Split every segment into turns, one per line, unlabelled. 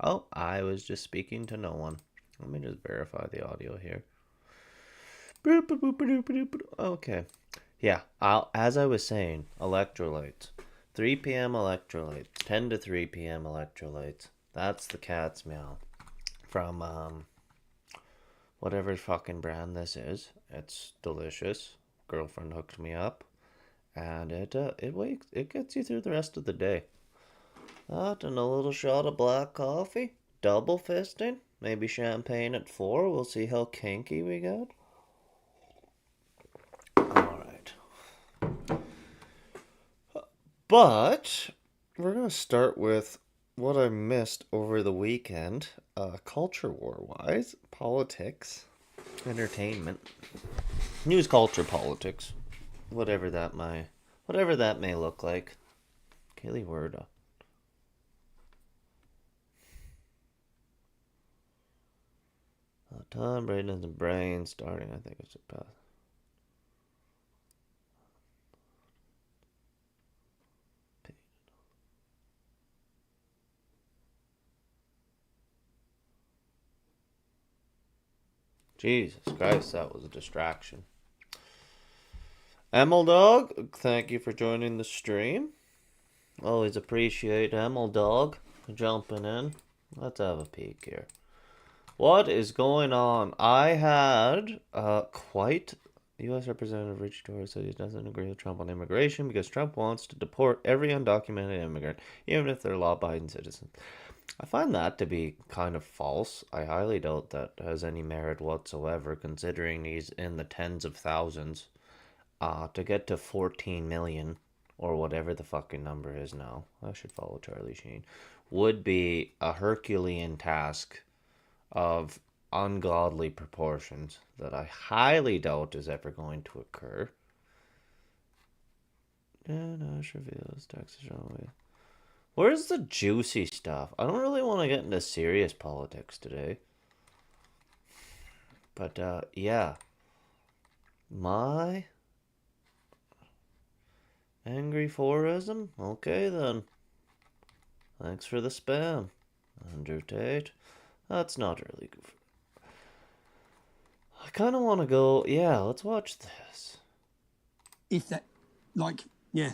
Oh, I was just speaking to no one. Let me just verify the audio here. Okay. Yeah, as I was saying, electrolytes. 3 p.m. electrolytes. 10 to 3 p.m. electrolytes. That's the cat's meow. From, whatever fucking brand this is. It's delicious. Girlfriend hooked me up. And it gets you through the rest of the day. That and a little shot of black coffee. Double fisting. Maybe champagne at 4. We'll see how kinky we get. Alright. But we're going to start with what I missed over the weekend, culture war wise, politics, entertainment, news, culture, politics, whatever that may look like. Kaylee Werda. Tom Braden's brain starting, I think it's a path. Jesus Christ, that was a distraction. Emil Dog, thank you for joining the stream. Always appreciate Emil Dog jumping in. Let's have a peek here. What is going on? I had quite... U.S. Representative Richie Torres said he doesn't agree with Trump on immigration because Trump wants to deport every undocumented immigrant, even if they're law-abiding citizens. I find that to be kind of false. I highly doubt that has any merit whatsoever, considering he's in the tens of thousands. To get to 14 million, or whatever the fucking number is now, I should follow Charlie Sheen, would be a Herculean task of ungodly proportions that I highly doubt is ever going to occur. Nash reveals Texas runway. Where's the juicy stuff? I don't really want to get into serious politics today. But, yeah. My angry forism? Okay, then. Thanks for the spam. Andrew Tate. That's not really good. I kind of want to go, yeah, let's watch this.
If that, like, yeah,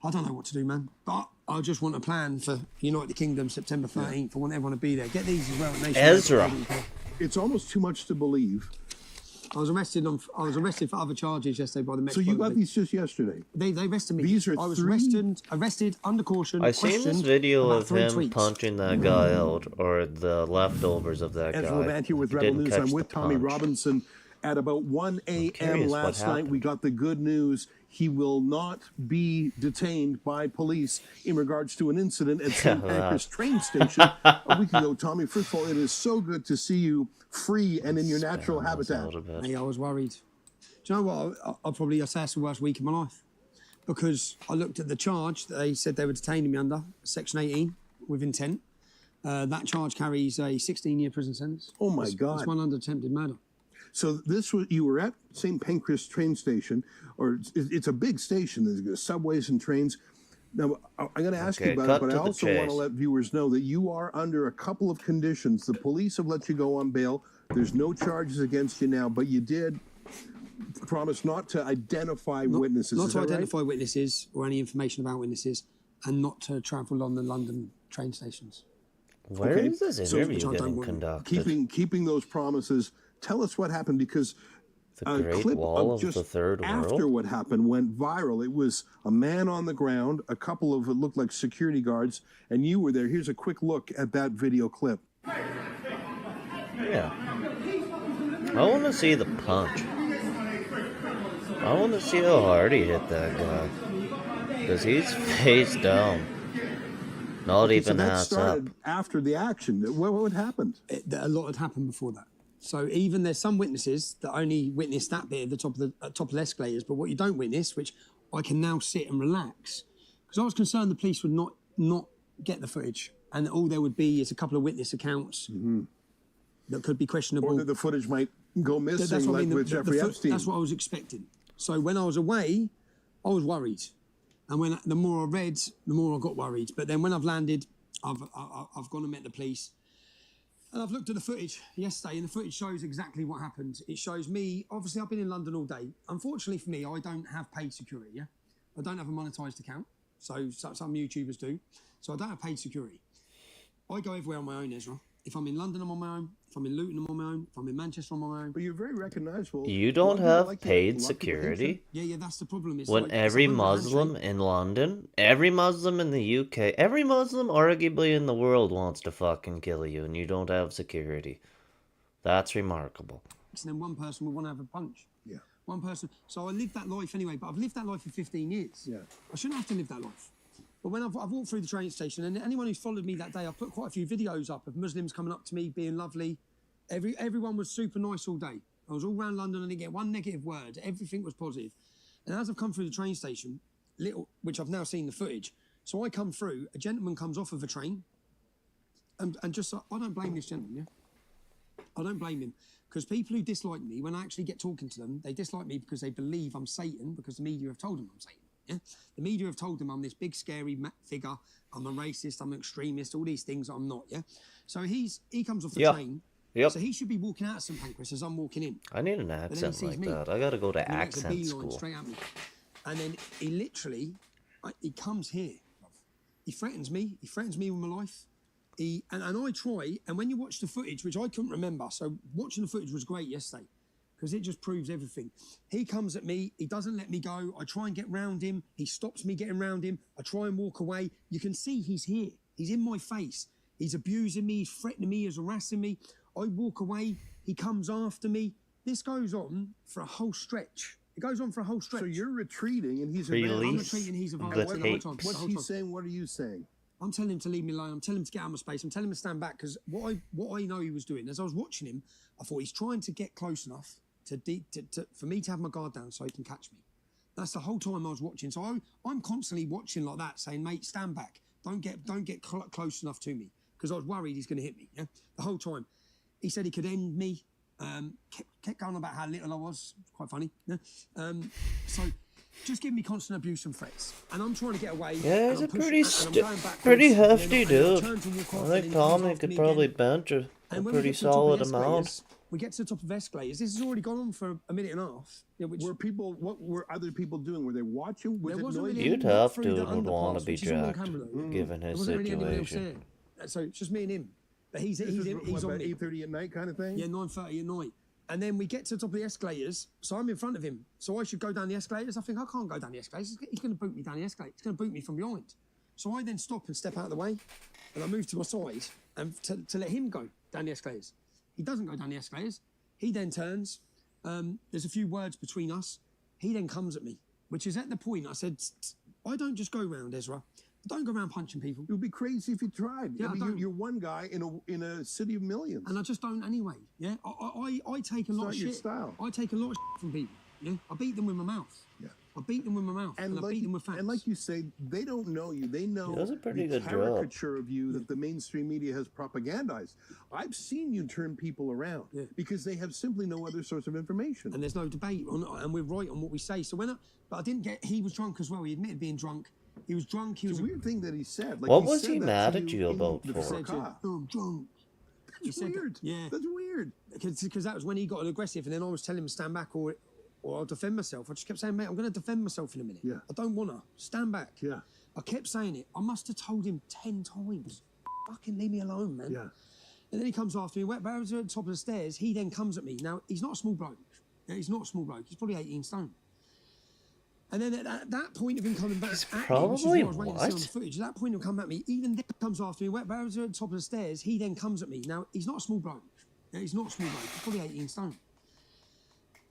I don't know what to do, man. But I just want a plan for United Kingdom, September 13th. I want everyone to be there. Get these as well.
Ezra.
It's almost too much to believe.
I was arrested for other charges yesterday by the Metro.
So you got these just yesterday?
They arrested me.
These are
I was arrested under caution.
I seen this video of him
tweets.
punching that guy out, or the leftovers of that
Ezra
guy.
Levant here with
He
Rebel
didn't
News.
catch
I'm
the
with Tommy
punch.
Robinson. At about 1 a.m.
curious what
last night, we
happened.
got the good news. He will not be detained by police in regards to an incident at St. Pancras train station a week ago. Tommy, first of all, it is so good to see you free and in your natural
Spam us a
habitat.
little bit.
Hey, I was worried. Do you know what? I say it's the worst week of my life. Because I looked at the charge that they said they were detaining me under, Section 18, with intent. That charge carries a 16-year prison sentence.
Oh, my God.
It's one under attempted murder.
So you were at St. Pancras train station, or it's a big station. There's subways and trains. Now, I'm going to ask you about it, but I also want to let viewers know that you are under a couple of conditions. The police have let you go on bail. There's no charges against you now, but you did promise not to identify witnesses.
Not to identify witnesses or any information about witnesses, and not to travel on the London train stations.
Where is this interview getting conducted?
Keeping those promises. Tell us what happened, because
The Great
clip
Wall
of
of
just
the Third
after
World?
what happened went viral. It was a man on the ground, a couple of it looked like security guards, and you were there. Here's a quick look at that video clip.
Yeah. I want to see the punch. I want to see how hard he hit that guy. Because he's face down. Not even
so that
ass
started
up.
after the action. What happened?
A lot had happened before that. So even there's some witnesses that only witnessed that bit at the top of the escalators, but what you don't witness, which I can now sit and relax, because I was concerned the police would not get the footage, and all there would be is a couple of witness accounts that could be questionable.
Or that the footage might go missing, with Jeffrey Epstein.
That's what I was expecting. So when I was away, I was worried, and the more I read, the more I got worried. But then when I've landed, I've gone and met the police. And I've looked at the footage yesterday, and the footage shows exactly what happened. It shows me, obviously I've been in London all day. Unfortunately for me, I don't have paid security, yeah? I don't have a monetised account, so some YouTubers do. So I don't have paid security. I go everywhere on my own, Ezra. If I'm in London, I'm on my own. If I'm in Luton, I'm on my own. If I'm in Manchester, I'm on my own.
But you're very recognizable.
You don't have paid security?
Yeah, that's the problem. It's
when
like,
every Muslim in London, every Muslim in the UK, every Muslim arguably in the world wants to fucking kill you, and you don't have security. That's remarkable.
And then one person will want to have a punch.
Yeah.
One person. So I lived that life anyway, but I've lived that life for 15 years.
Yeah.
I shouldn't have to live that life. But when I've walked through the train station, and anyone who's followed me that day, I've put quite a few videos up of Muslims coming up to me, being lovely. Everyone was super nice all day. I was all around London and I didn't get one negative word. Everything was positive. And as I've come through the train station, which I've now seen the footage, so I come through, a gentleman comes off of a train, and just, I don't blame this gentleman, yeah? I don't blame him. Because people who dislike me, when I actually get talking to them, they dislike me because they believe I'm Satan, because the media have told them I'm Satan. Yeah? The media have told them I'm this big, scary figure. I'm a racist. I'm an extremist. All these things I'm not. Yeah. So he comes off the train.
Yep.
So he should be walking out of St Pancras as I'm walking in.
I need an accent like that. I gotta go to accent school.
Straight at me. And then he literally, he comes here. He threatens me. He threatens me with my life. And I try. And when you watch the footage, which I couldn't remember, so watching the footage was great yesterday, because it just proves everything. He comes at me, he doesn't let me go. I try and get round him. He stops me getting round him. I try and walk away. You can see he's here. He's in my face. He's abusing me, he's threatening me, he's harassing me. I walk away, he comes after me. This goes on for a whole stretch. It goes on for a whole stretch.
So you're retreating and he's
advancing. I'm retreating, he's advancing.
What's he saying? What are you saying?
I'm telling him to leave me alone. I'm telling him to get out of my space. I'm telling him to stand back, because what I know he was doing, as I was watching him, I thought he's trying to get close enough for me to have my guard down so he can catch me. That's the whole time I was watching. So I'm constantly watching like that, saying, mate, stand back. Don't get close enough to me, because I was worried he's going to hit me. Yeah, the whole time. He said he could end me. Kept going about how little I was. Quite funny. Yeah? So just giving me constant abuse and threats, and I'm trying to get away.
Yeah, he's a pretty hefty dude. I think Tommy could probably bench a pretty solid amount.
We get to the top of escalators. This has already gone on for a minute and a half. Yeah,
what were other people doing? Were they watching? Was it noisy?
You'd have to and would want to be jacked, given his situation.
So it's just me and him. But he's on me.
8:30 at night kind of thing?
Yeah, 9:30 at night. And then we get to the top of the escalators, so I'm in front of him. So I should go down the escalators. I think, I can't go down the escalators. He's going to boot me down the escalators. He's going to boot me from behind. So I then stop and step out of the way, and I move to my side and to let him go down the escalators. He doesn't go down the escalators. He then turns. There's a few words between us. He then comes at me, which is at the point I said, I don't just go round, Ezra. I don't go around punching people.
It would be crazy if you tried.
Yeah,
you're one guy in a city of millions.
And I just don't anyway. Yeah, I take a lot of shit.
It's not your style.
I take a lot of shit from people. Yeah, I beat them with my mouth.
Yeah,
I beat them with my mouth, and I beat them with facts.
And like you say, they don't know you. They know the caricature of you that the mainstream media has propagandized. I've seen you turn people around because they have simply no other source of information.
And there's no debate, and we're right on what we say. So but I didn't get. He was drunk as well. He admitted being drunk. He was drunk. He was
a weird thing that he said.
Like, what was he mad at you about for?
He said, I'm drunk.
That's weird.
Yeah,
that's weird.
Because that was when he got aggressive, and then I was telling him to stand back or I'll defend myself. I just kept saying, mate, I'm going to defend myself in a minute.
Yeah.
I don't want to. Stand back.
Yeah.
I kept saying it. I must have told him 10 times. Fucking leave me alone, man.
Yeah.
And then he comes after me. Where I was at the top of the stairs, he then comes at me. Now, he's not a small bloke. Yeah, he's not a small bloke. He's probably 18 stone. And then at that point of him coming back
he's
at me,
probably
which is what I was waiting to see on the footage, at that point of him coming at me, even then comes after me. Where I was at the top of the stairs, he then comes at me. Now, he's not a small bloke. Yeah, he's not a small bloke. He's probably 18 stone.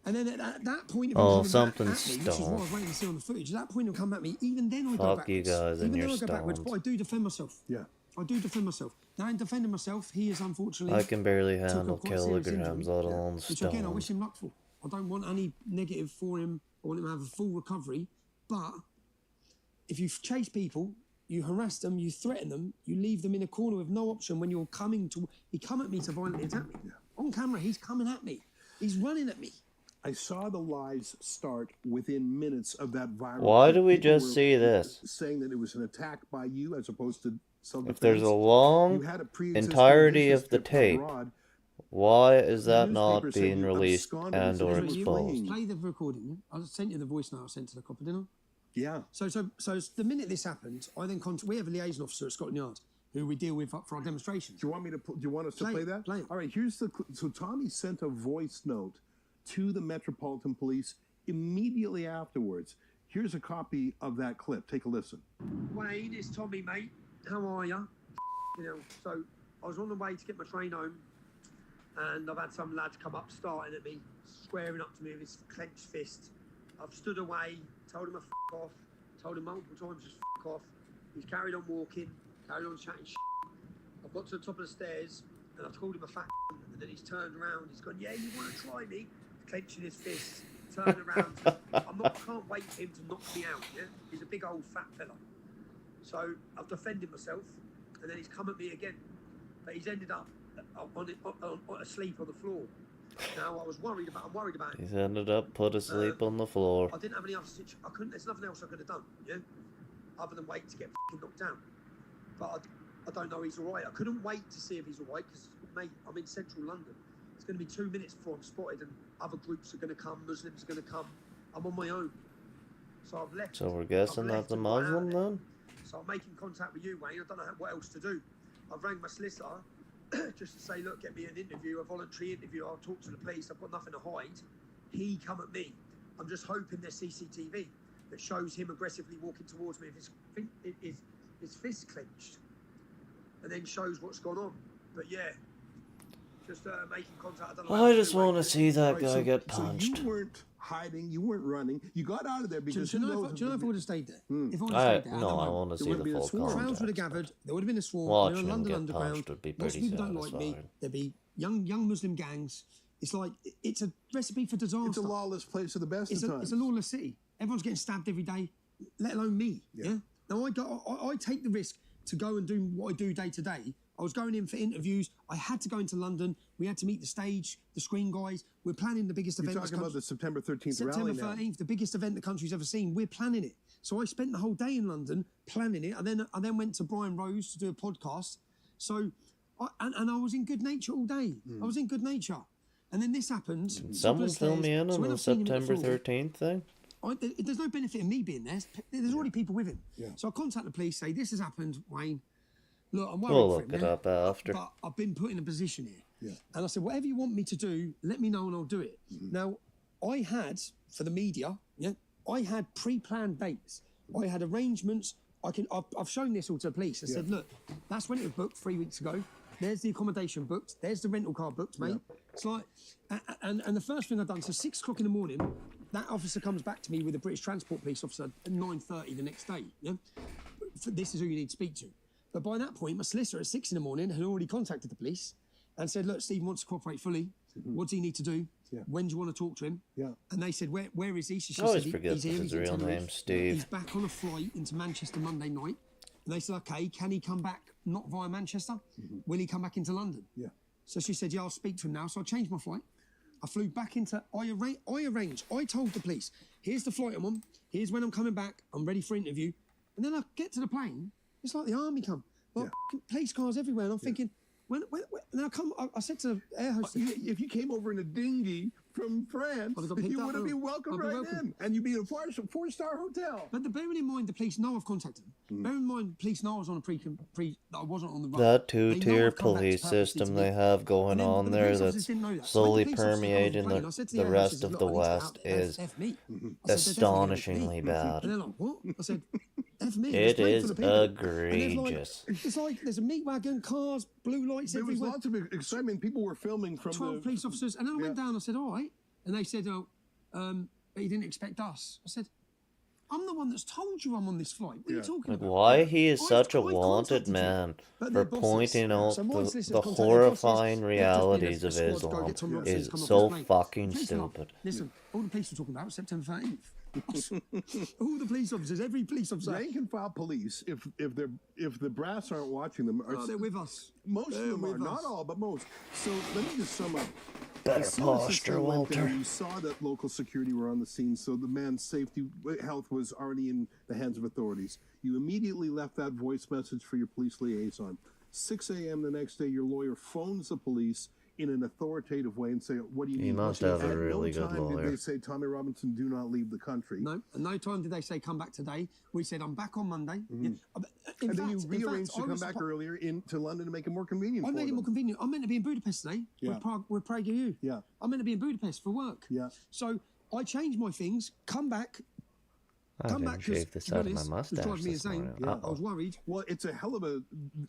And then at that point of him coming back at me, which is what I was waiting to see on the footage, at that point of him coming at me, even then I go backwards.
You guys
even then
I
go backwards, but I do defend myself.
Yeah.
I do defend myself. Now, in defending myself, he is unfortunately...
I can barely handle kilograms, let alone
which again, I wish him luck for. I don't want any negative for him. I want him to have a full recovery. But if you chase people, you harass them, you threaten them, you leave them in a corner with no option when you're coming to... He come at me to violently attack me. Yeah. On camera, he's coming at me. He's running at me.
I saw the lies start within minutes of that viral.
Why do we just see this?
Saying that it was an attack by you as opposed to
If there's a long entirety of the tape, why is that not being released and or exposed?
Play the recording. I sent you the voice note I sent to the copper, didn't I?
Yeah.
So the minute this happened, I then we have a liaison officer at Scotland Yard who we deal with for our demonstrations.
Do you want me to? Do you want us to play that?
Play it.
All right. So Tommy sent a voice note to the Metropolitan Police immediately afterwards. Here's a copy of that clip. Take a listen.
Wayne, it's Tommy, mate. How are you? So I was on the way to get my train home, and I've had some lads come up, starting at me, squaring up to me with his clenched fist. I've stood away, told him to f*** off, told him multiple times just f*** off. He's carried on walking, carried on chatting shit. I've got to the top of the stairs, and I've called him a fat and then he's turned around, he's gone, yeah, you want to try me? Clenching his fist, turned around. I can't wait for him to knock me out, yeah? He's a big old fat fella. So I've defended myself, and then he's come at me again. But he's ended up asleep on the floor. Now I'm worried about him.
He's ended up put asleep on the floor.
I didn't have any other situation. There's nothing else I could have done, yeah? Other than wait to get knocked down. But I don't know he's all right. I couldn't wait to see if he's all right because, mate, I'm in central London. It's going to be 2 minutes before I'm spotted and other groups are going to come, Muslims are going to come. I'm on my own. So I've left.
So we're guessing that's a Muslim then?
So I'm making contact with you, Wayne. I don't know what else to do. I've rang my solicitor just to say, look, get me an interview, a voluntary interview. I'll talk to the police. I've got nothing to hide. He come at me. I'm just hoping there's CCTV that shows him aggressively walking towards me with his fist clenched, and then shows what's gone on. But yeah, just making contact. I don't know.
I just want to see that guy get punched.
So you weren't hiding, you weren't running, you got out of there because
do you know if I would have stayed there? If I would
I
have stayed there,
I want to see the full context.
Crowds would have gathered. There would have been a swarm.
Watching
London
him get
Underground.
punched would be
Lots of
pretty
people don't like me.
satisfying.
There'd be young Muslim gangs. It's like it's a recipe for disaster.
It's a lawless place at the best of times.
It's a lawless city. Everyone's getting stabbed every day, let alone me. Yeah. Now I take the risk to go and do what I do day to day. I was going in for interviews. I had to go into London. We had to meet the stage, the screen guys. We're planning the biggest event.
You're talking about the September 13th rally now.
September 13th, the biggest event the country's ever seen. We're planning it. So I spent the whole day in London planning it. I then went to Brian Rose to do a podcast. So, I was in good nature all day. I was in good nature. And then this happened.
Someone fill me in on the September 13th thing?
There's no benefit in me being there. There's already people with him. Yeah. So I contact the police, say, this has happened, Wayne. Look, I'm worried
We'll
for him.
Look it up after.
But I've been put in a position here. Yeah. And I said, whatever you want me to do, let me know and I'll do it. Now, I had, for the media, I had pre-planned dates. I had arrangements. I've shown this all to the police. I said, look, that's when it was booked 3 weeks ago. There's the accommodation booked. There's the rental car booked, mate. It's like, and the first thing I've done, so 6 o'clock in the morning, that officer comes back to me with a British Transport Police officer at 9:30 the next day. Yeah, this is who you need to speak to. But by that point, my solicitor at 6 in the morning had already contacted the police and said, look, Stephen wants to cooperate fully. What does he need to do? When do you want to talk to him? And they said, where is he? So she
always
said,
forget
he's
his real name, Steve.
He's back on a flight into Manchester Monday night. And they said, okay, can he come back not via Manchester? Will he come back into London? Yeah. So she said, yeah, I'll speak to him now. So I changed my flight. I flew back into, I arranged, I told the police, here's the flight I'm on, here's when I'm coming back, I'm ready for interview. And then I get to the plane, it's like the army come. Well, police cars everywhere, and I'm thinking, when and I said to the air hostess,
if you came over in a dinghy from France, you would have been welcome in, and you'd be in a four-star hotel.
But bearing in mind, the police know I've contacted them. Bearing in mind, police know I was on a pre that I wasn't on the run.
That two-tier police system they have going on there that's slowly permeating the rest of the West is astonishingly bad.
And they're like, what? I said, F me.
It is egregious.
It's like there's a meat wagon, cars, blue lights everywhere.
There was lots of excitement. People were filming from
12 police officers. And then I went down, I said, all right. And they said, but he didn't expect us. I said, I'm the one that's told you I'm on this flight. What are you talking about?
Why he is such a wanted man for pointing out the horrifying realities of Islam is so fucking stupid.
Listen, all the police were talking about was September 13th. All the police officers, every police officer.
Rank and file police, if the brass aren't watching them,
they're with us.
Most of them are, not all, but most. So let me just sum up.
Better
as soon as this
posture,
thing went down,
Walter.
you saw that local security were on the scene, so the man's safety, health was already in the hands of authorities. You immediately left that voice message for your police liaison. 6 a.m. the next day, your lawyer phones the police in an authoritative way and say, what do you need?
You must have a really good
At no time
lawyer.
did they say, Tommy Robinson, do not leave the country.
No, and no time did they say come back today. We said I'm back on Monday.
Mm-hmm.
Yeah.
And then you rearranged to come back earlier to London to make it more convenient
I
for
made it
them.
more convenient. I'm meant to be in Budapest today with PragerU.
Yeah.
I'm meant to be in Budapest for work.
Yeah.
So I changed my things, come back.
I didn't shave this out of my mustache this morning.
I was worried.
Well, it's a hell of a...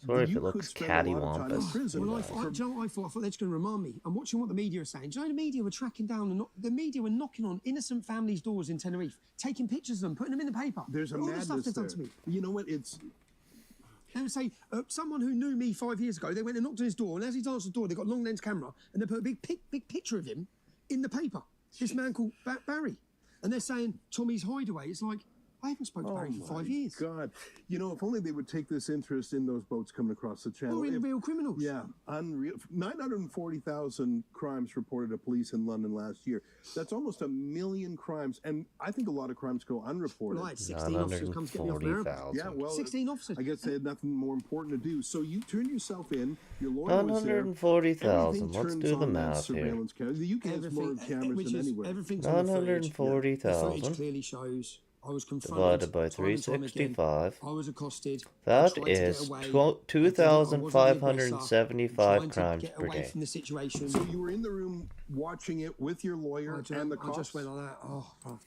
Sorry if
you
it looks
could spend a lot of time in
cattywampus.
prison.
Well, do you know what I thought? I thought they're just going to remind me. I'm watching what the media are saying. Do you know the media were tracking down and the media were knocking on innocent families' doors in Tenerife, taking pictures of them, putting them in the paper.
There's a
all the
madness
stuff they've
there.
done to me.
You know what? It's...
They would say, someone who knew me 5 years ago, they went and knocked on his door, and as he answered the door, they got a long lens camera, and they put a big picture of him in the paper. This man called Barry. And they're saying, Tommy's hideaway. It's like, I haven't spoken to Barry for 5 years.
God. You know, if only they would take this interest in those boats coming across the channel.
Or in real criminals.
Yeah, unreal. 940,000 crimes reported to police in London last year. That's almost 1 million crimes. And I think a lot of crimes go unreported.
Well, I had 16 officers come to get me off there.
940,000.
Yeah, well,
16 officers.
I guess they had nothing more important to do. So you turned yourself in. Your lawyer was there.
940,000. Let's
Everything
do the
turns on that
math here.
surveillance camera. The UK has more cameras than anywhere.
Everything's on the footage. The
940,000
footage clearly shows I was confronted
divided by
time and time again.
365.
I was accosted. I
That
tried to get
is
away. I
2,575
tried to
crimes
get
per
away
day.
from the situation.
So you were in the room watching it with your lawyer and the
I
cops.
just went like that. Oh.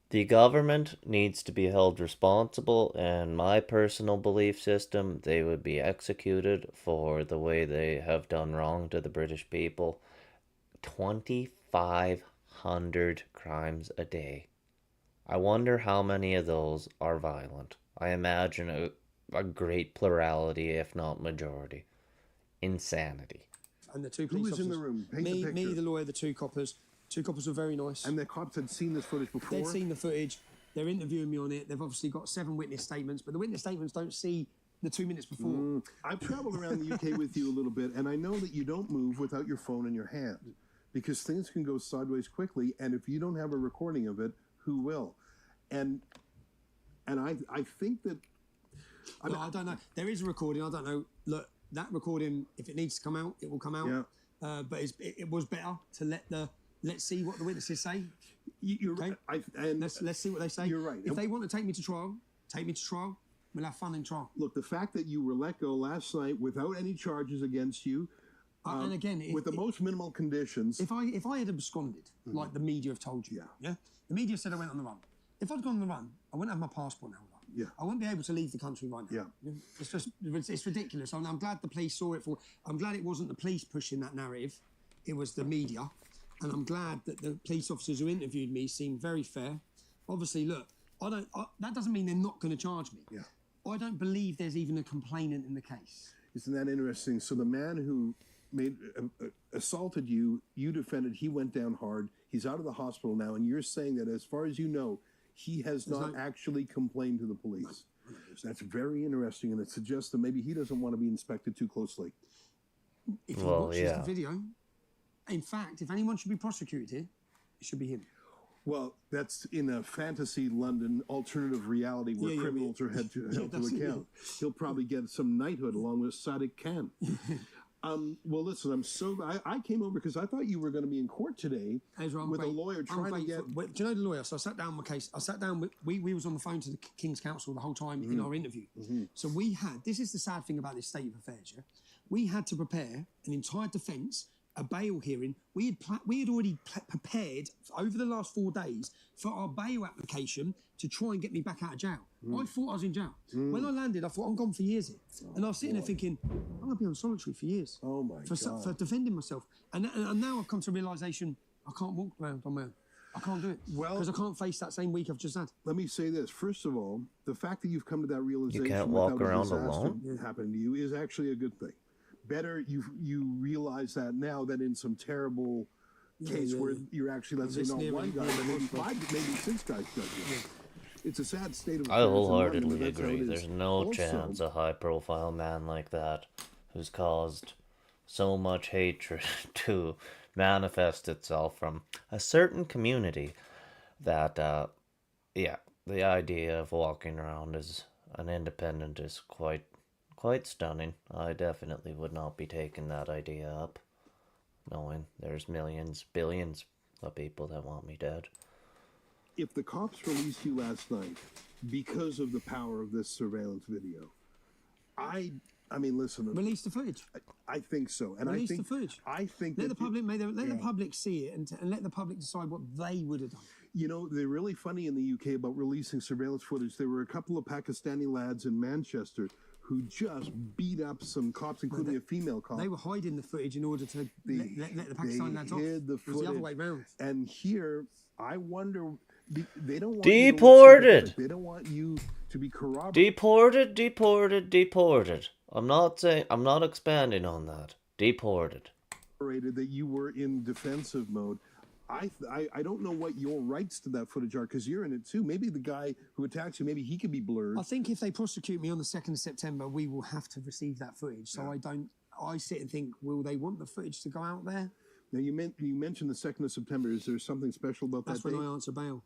The government needs to be held responsible, and my personal belief system, they would be executed for the way they have done wrong to the British people. 2,500 crimes a day. I wonder how many of those are violent. I imagine a great plurality, if not majority. Insanity.
And the two
Who
police
was in the
officers.
room? Paint the
Me,
picture.
the lawyer, the two coppers. Two coppers were very nice.
And the cops had seen this footage before?
They'd seen the footage. They're interviewing me on it. They've obviously got 7 witness statements, but the witness statements don't see the 2 minutes before.
I've traveled around the UK with you a little bit, and I know that you don't move without your phone in your hand because things can go sideways quickly, and if you don't have a recording of it, who will? And I think that...
I don't know. There is a recording. I don't know. Look, that recording, if it needs to come out, it will come out.
Yeah.
But it was better to let's see what the witnesses say.
You're
Okay?
right.
Let's see what they say.
You're right.
If they want to take me to trial, take me to trial. We'll have fun in trial.
Look, the fact that you were let go last night without any charges against you,
And again,
with the most minimal conditions...
if I had absconded, like the media have told you, yeah, the media said I went on the run. If I'd gone on the run, I wouldn't have my passport now.
Yeah.
I wouldn't be able to leave the country right now.
Yeah.
It's ridiculous. I'm glad the police saw it. I'm glad it wasn't the police pushing that narrative. It was the media. And I'm glad that the police officers who interviewed me seemed very fair. Obviously, look, that doesn't mean they're not going to charge me.
Yeah.
I don't believe there's even a complainant in the case.
Isn't that interesting? So the man who assaulted you, you defended, he went down hard. He's out of the hospital now, and you're saying that as far as you know, he has not actually complained to the police. No. That's very interesting, and it suggests that maybe he doesn't want to be inspected too closely.
If he watches the video, in fact, if anyone should be prosecuted, it should be him.
Well, that's in a fantasy London alternative reality where criminals are held to account. He'll probably get some knighthood along with Sadiq Khan. Well, listen, I came over because I thought you were going to be in court today with a lawyer trying to get...
Do you know the lawyer? So I sat down my case. I sat down with... We was on the phone to the King's Counsel the whole time in our interview. So we had... This is the sad thing about this state of affairs, yeah? We had to prepare an entire defence, a bail hearing. We had already prepared over the last 4 days for our bail application to try and get me back out of jail. I thought I was in jail. When I landed, I thought, I'm gone for years here. And I was sitting there thinking, I'm going to be on solitary for years.
Oh, my God.
For defending myself. And now I've come to a realisation, I can't walk around on my own. I can't do it.
Well,
because I can't face that same week I've just had.
Let me say this. First of all, the fact that you've come to that realization
You can't walk
without
around
a disaster
alone?
happening to you is actually a good thing. Better you realize that now than in some terrible case where you're actually, let's say, not one guy, but maybe 5, maybe 6 guys judge you. It's a sad state of affairs.
I wholeheartedly
in London, but that's how
agree.
it is.
There's no chance a high-profile man like that, who's caused so much hatred to manifest itself from a certain community that, yeah, the idea of walking around as an independent is quite stunning. I definitely would not be taking that idea up, knowing there's millions, billions of people that want me dead.
If the cops released you last night because of the power of this surveillance video, I mean, listen.
Release the footage.
I think so, and
Release
I think
the footage.
I think
let
that
the public see it and let the public decide what they would have done.
You know, they're really funny in the UK about releasing surveillance footage. There were a couple of Pakistani lads in Manchester who just beat up some cops, including a female cop.
They were hiding the footage in order to let the Pakistani lads off.
Hid the footage.
It was the other way round.
And here, I wonder, they don't want
deported.
They don't want you to be corroborated.
Deported. I'm not expanding on that. Deported.
That you were in defensive mode. I don't know what your rights to that footage are, because you're in it too. Maybe the guy who attacks you, maybe he could be blurred.
I think if they prosecute me on the 2nd of September, we will have to receive that footage. So I sit and think, will they want the footage to go out there?
Now, you mentioned the 2nd of September. Is there something special about that date?
That's when I answer bail.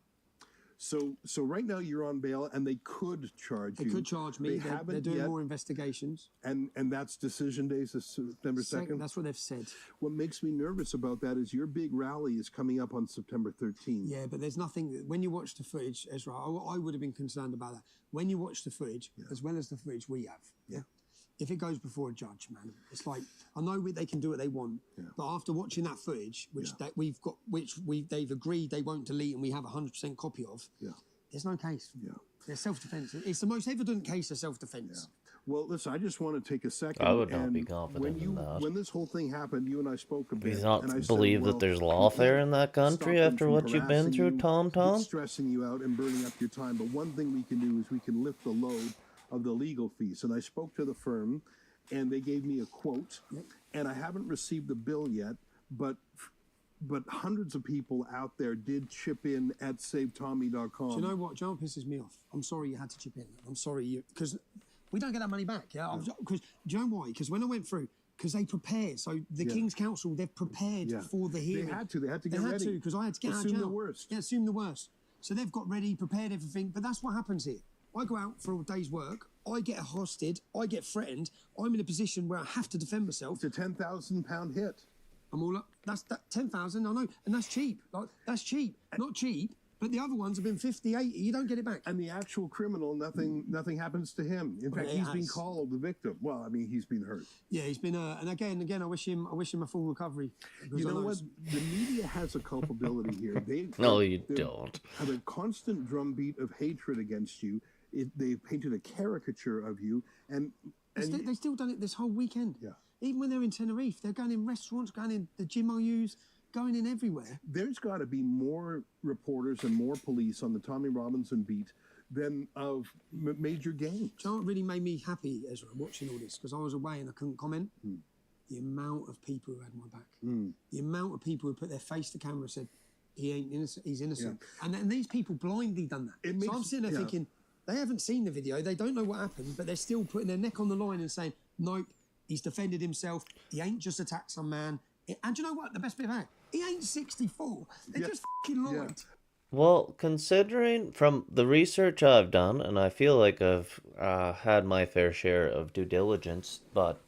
So right now you're on bail, and they could charge you.
They could charge me. They're doing more investigations.
And that's decision days is September 2nd?
That's what they've said.
What makes me nervous about that is your big rally is coming up on September 13th.
Yeah, but there's nothing... When you watch the footage, Ezra, I would have been concerned about that. When you watch the footage, as well as the footage we have, if it goes before a judge, man, it's like, I know they can do what they want, but after watching that footage, they've agreed they won't delete and we have a 100% copy of, there's no case. There's self-defense. It's the most evident case of self-defense.
Well, listen, I just want to take a second.
I would not be confident in that.
When this whole thing happened, you and I spoke a bit.
Do you not believe that there's lawfare in that country after what you've been through, Tom?
Stressing you out and burning up your time. But one thing we can do is we can lift the load of the legal fees. And I spoke to the firm, and they gave me a quote. And I haven't received the bill yet, but hundreds of people out there did chip in at SaveTommy.com.
Do you know what? John pisses me off. I'm sorry you had to chip in. I'm sorry because we don't get that money back. Yeah, because do you know why? Because when I went through, because they prepared. So the King's Council, they've prepared for the hearing.
They had to get ready. They had to,
because I had to get out of jail. Assume the worst. Yeah, assume the worst. So they've got ready, prepared everything. But that's what happens here. I go out for a day's work. I get accosted. I get threatened. I'm in a position where I have to defend myself.
It's a £10,000 hit.
I'm all up. That's 10,000. I know, and that's cheap. Like that's cheap. Not cheap. But the other ones have been 50, 80. You don't get it back.
And the actual criminal, nothing happens to him. In fact, he's been called the victim. Well, I mean, he's been hurt.
Yeah, he's been. And again, I wish him a full recovery.
You know what? The media has a culpability here.
No, you don't.
Have a constant drumbeat of hatred against you. They've painted a caricature of you, and
they still done it this whole weekend.
Yeah.
Even when they're in Tenerife, they're going in restaurants, going in the gym I use, going in everywhere.
There's got to be more reporters and more police on the Tommy Robinson beat than of major gangs.
Do you know what really made me happy, Ezra, watching all this? Because I was away and I couldn't comment. The amount of people who had my back. The amount of people who put their face to camera and said, he ain't innocent, he's innocent. Yeah. And these people blindly done that. So I'm sitting there thinking, they haven't seen the video, they don't know what happened, but they're still putting their neck on the line and saying, nope, he's defended himself, he ain't just attacked some man. And do you know what? The best bit of that, he ain't 64. They just fucking lied. Yeah.
Well, considering from the research I've done, and I feel like I've had my fair share of due diligence, but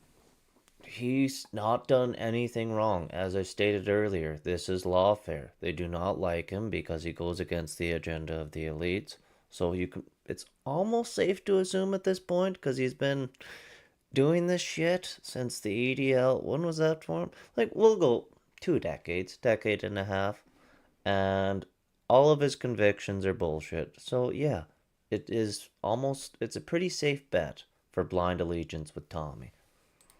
he's not done anything wrong. As I stated earlier, this is lawfare. They do not like him because he goes against the agenda of the elites. So it's almost safe to assume at this point, because he's been doing this shit since the EDL. When was that for him? Like, we'll go 2 decades, decade and a half, and all of his convictions are bullshit. So yeah, it's a pretty safe bet for blind allegiance with Tommy.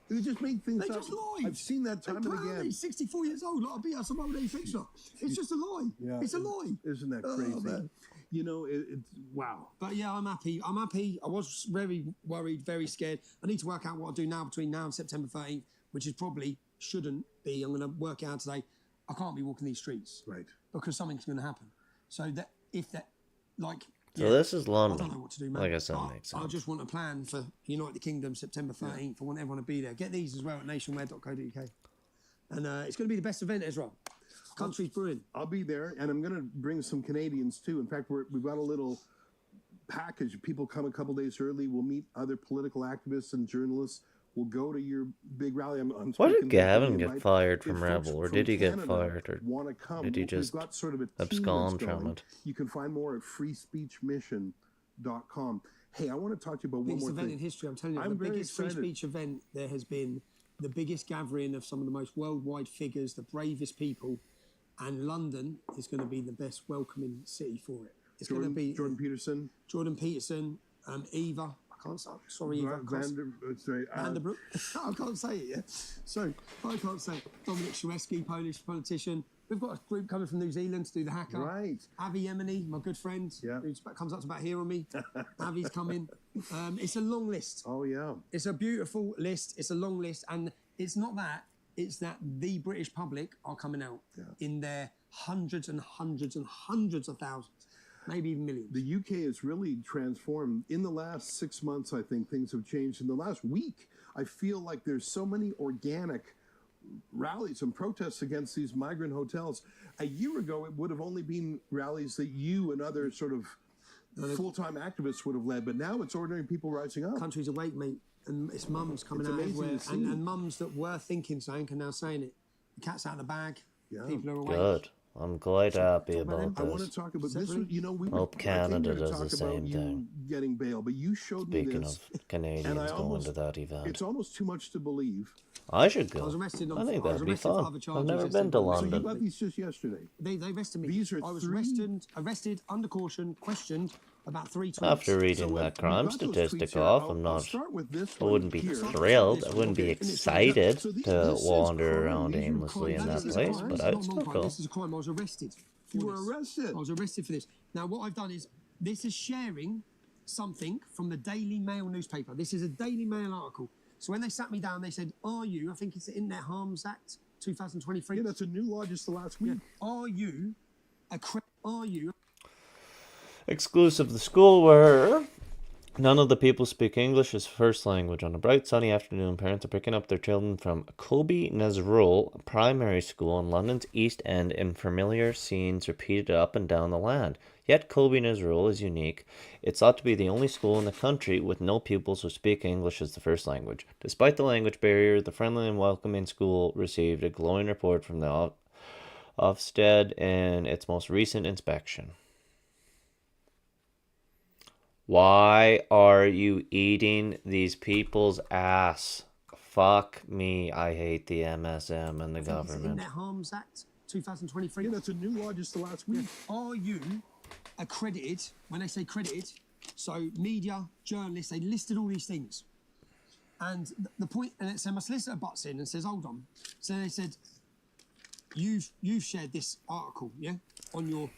They just make things up.
They just lied.
I've seen that time and again.
He's 64 years old. I'll be at some old age fixer. It's just a lie. Yeah, it's a lie.
Isn't that crazy? You know, it's wow.
But yeah, I'm happy. I was very worried, very scared. I need to work out what I do now between now and September 13th, which is probably shouldn't be. I'm going to work it out today. I can't be walking these streets.
Right.
Because something's going to happen. So that if that, like...
So this is London.
I don't know what to do, man.
Like I said, makes sense.
I just want a plan for United Kingdom, September 13th. I want everyone to be there. Get these as well at nationware.co.uk. And it's going to be the best event, Ezra. Country's brewing.
I'll be there, and I'm going to bring some Canadians too. In fact, we've got a little package. People come a couple days early. We'll meet other political activists and journalists. We'll go to your big rally.
Why did Gavin get fired from Rebel, or did he get fired, or did he just abscond from it?
You can find more at freespeechmission.com. Hey, I want to talk to you about one more
event
thing.
In history. I'm telling you, the biggest free speech event there has been. The biggest gathering of some of the most worldwide figures, the bravest people, and London is going to be the best welcoming city for it. It's going to be
Jordan Peterson,
Eva. I can't say. Sorry, Eva. Vanderbroek. I can't say it yet. So I can't say it. Dominic Szureski, Polish politician. We've got a group coming from New Zealand to do the hacker.
Right.
Avi Emini, my good friend, who comes up to about here on me. Avi's coming. It's a long list.
Oh, yeah.
It's a beautiful list. It's a long list. And it's not that. It's that the British public are coming out in their hundreds and hundreds and hundreds of thousands, maybe even millions.
The UK has really transformed. In the last 6 months, I think things have changed. In the last week, I feel like there's so many organic rallies and protests against these migrant hotels. A year ago, it would have only been rallies that you and other sort of full-time activists would have led, but now it's ordinary people rising up.
Country's awake, mate, and it's mums coming out everywhere, and mums that were thinking something are now saying it. The cat's out of the bag. People are awake.
Good. I'm quite happy about this.
I want to talk about this. You know,
hope Canada does the same thing.
Getting bail, but you showed
me this.
Speaking
of Canadians going to that event,
it's almost too much to believe.
I should go.
I was arrested
I think that'd be fun. I've never been to London.
So you got these just yesterday.
They arrested me.
These are
I was arrested under caution, questioned about 3 times.
After reading that crime statistic off, I wouldn't be thrilled. I wouldn't be excited to wander around aimlessly in that place, but I'd still go.
This is a crime. I was arrested.
You were arrested?
I was arrested for this. Now, what I've done is, this is sharing something from the Daily Mail newspaper. This is a Daily Mail article. So when they sat me down, they said, are you, I think it's the Internet Harms Act 2023.
Yeah, that's a new law just the last week.
Yeah. Are you
exclusive the school where none of the people speak English as first language. On a bright sunny afternoon, parents are picking up their children from Kobe Nazrul Primary School in London's East End in familiar scenes repeated up and down the land. Yet Kobe Nazrul is unique. It's thought to be the only school in the country with no pupils who speak English as the first language. Despite the language barrier, the friendly and welcoming school received a glowing report from the Ofsted in its most recent inspection. Why are you eating these people's ass? Fuck me. I hate the MSM and the government.
Internet Harms Act 2023.
Yeah, that's a new law just the last week.
Are you accredited? When they say credited, so media, journalists, they listed all these things. And the point, and so my solicitor butts in and says, hold on. So they said, you've shared this article, yeah, on your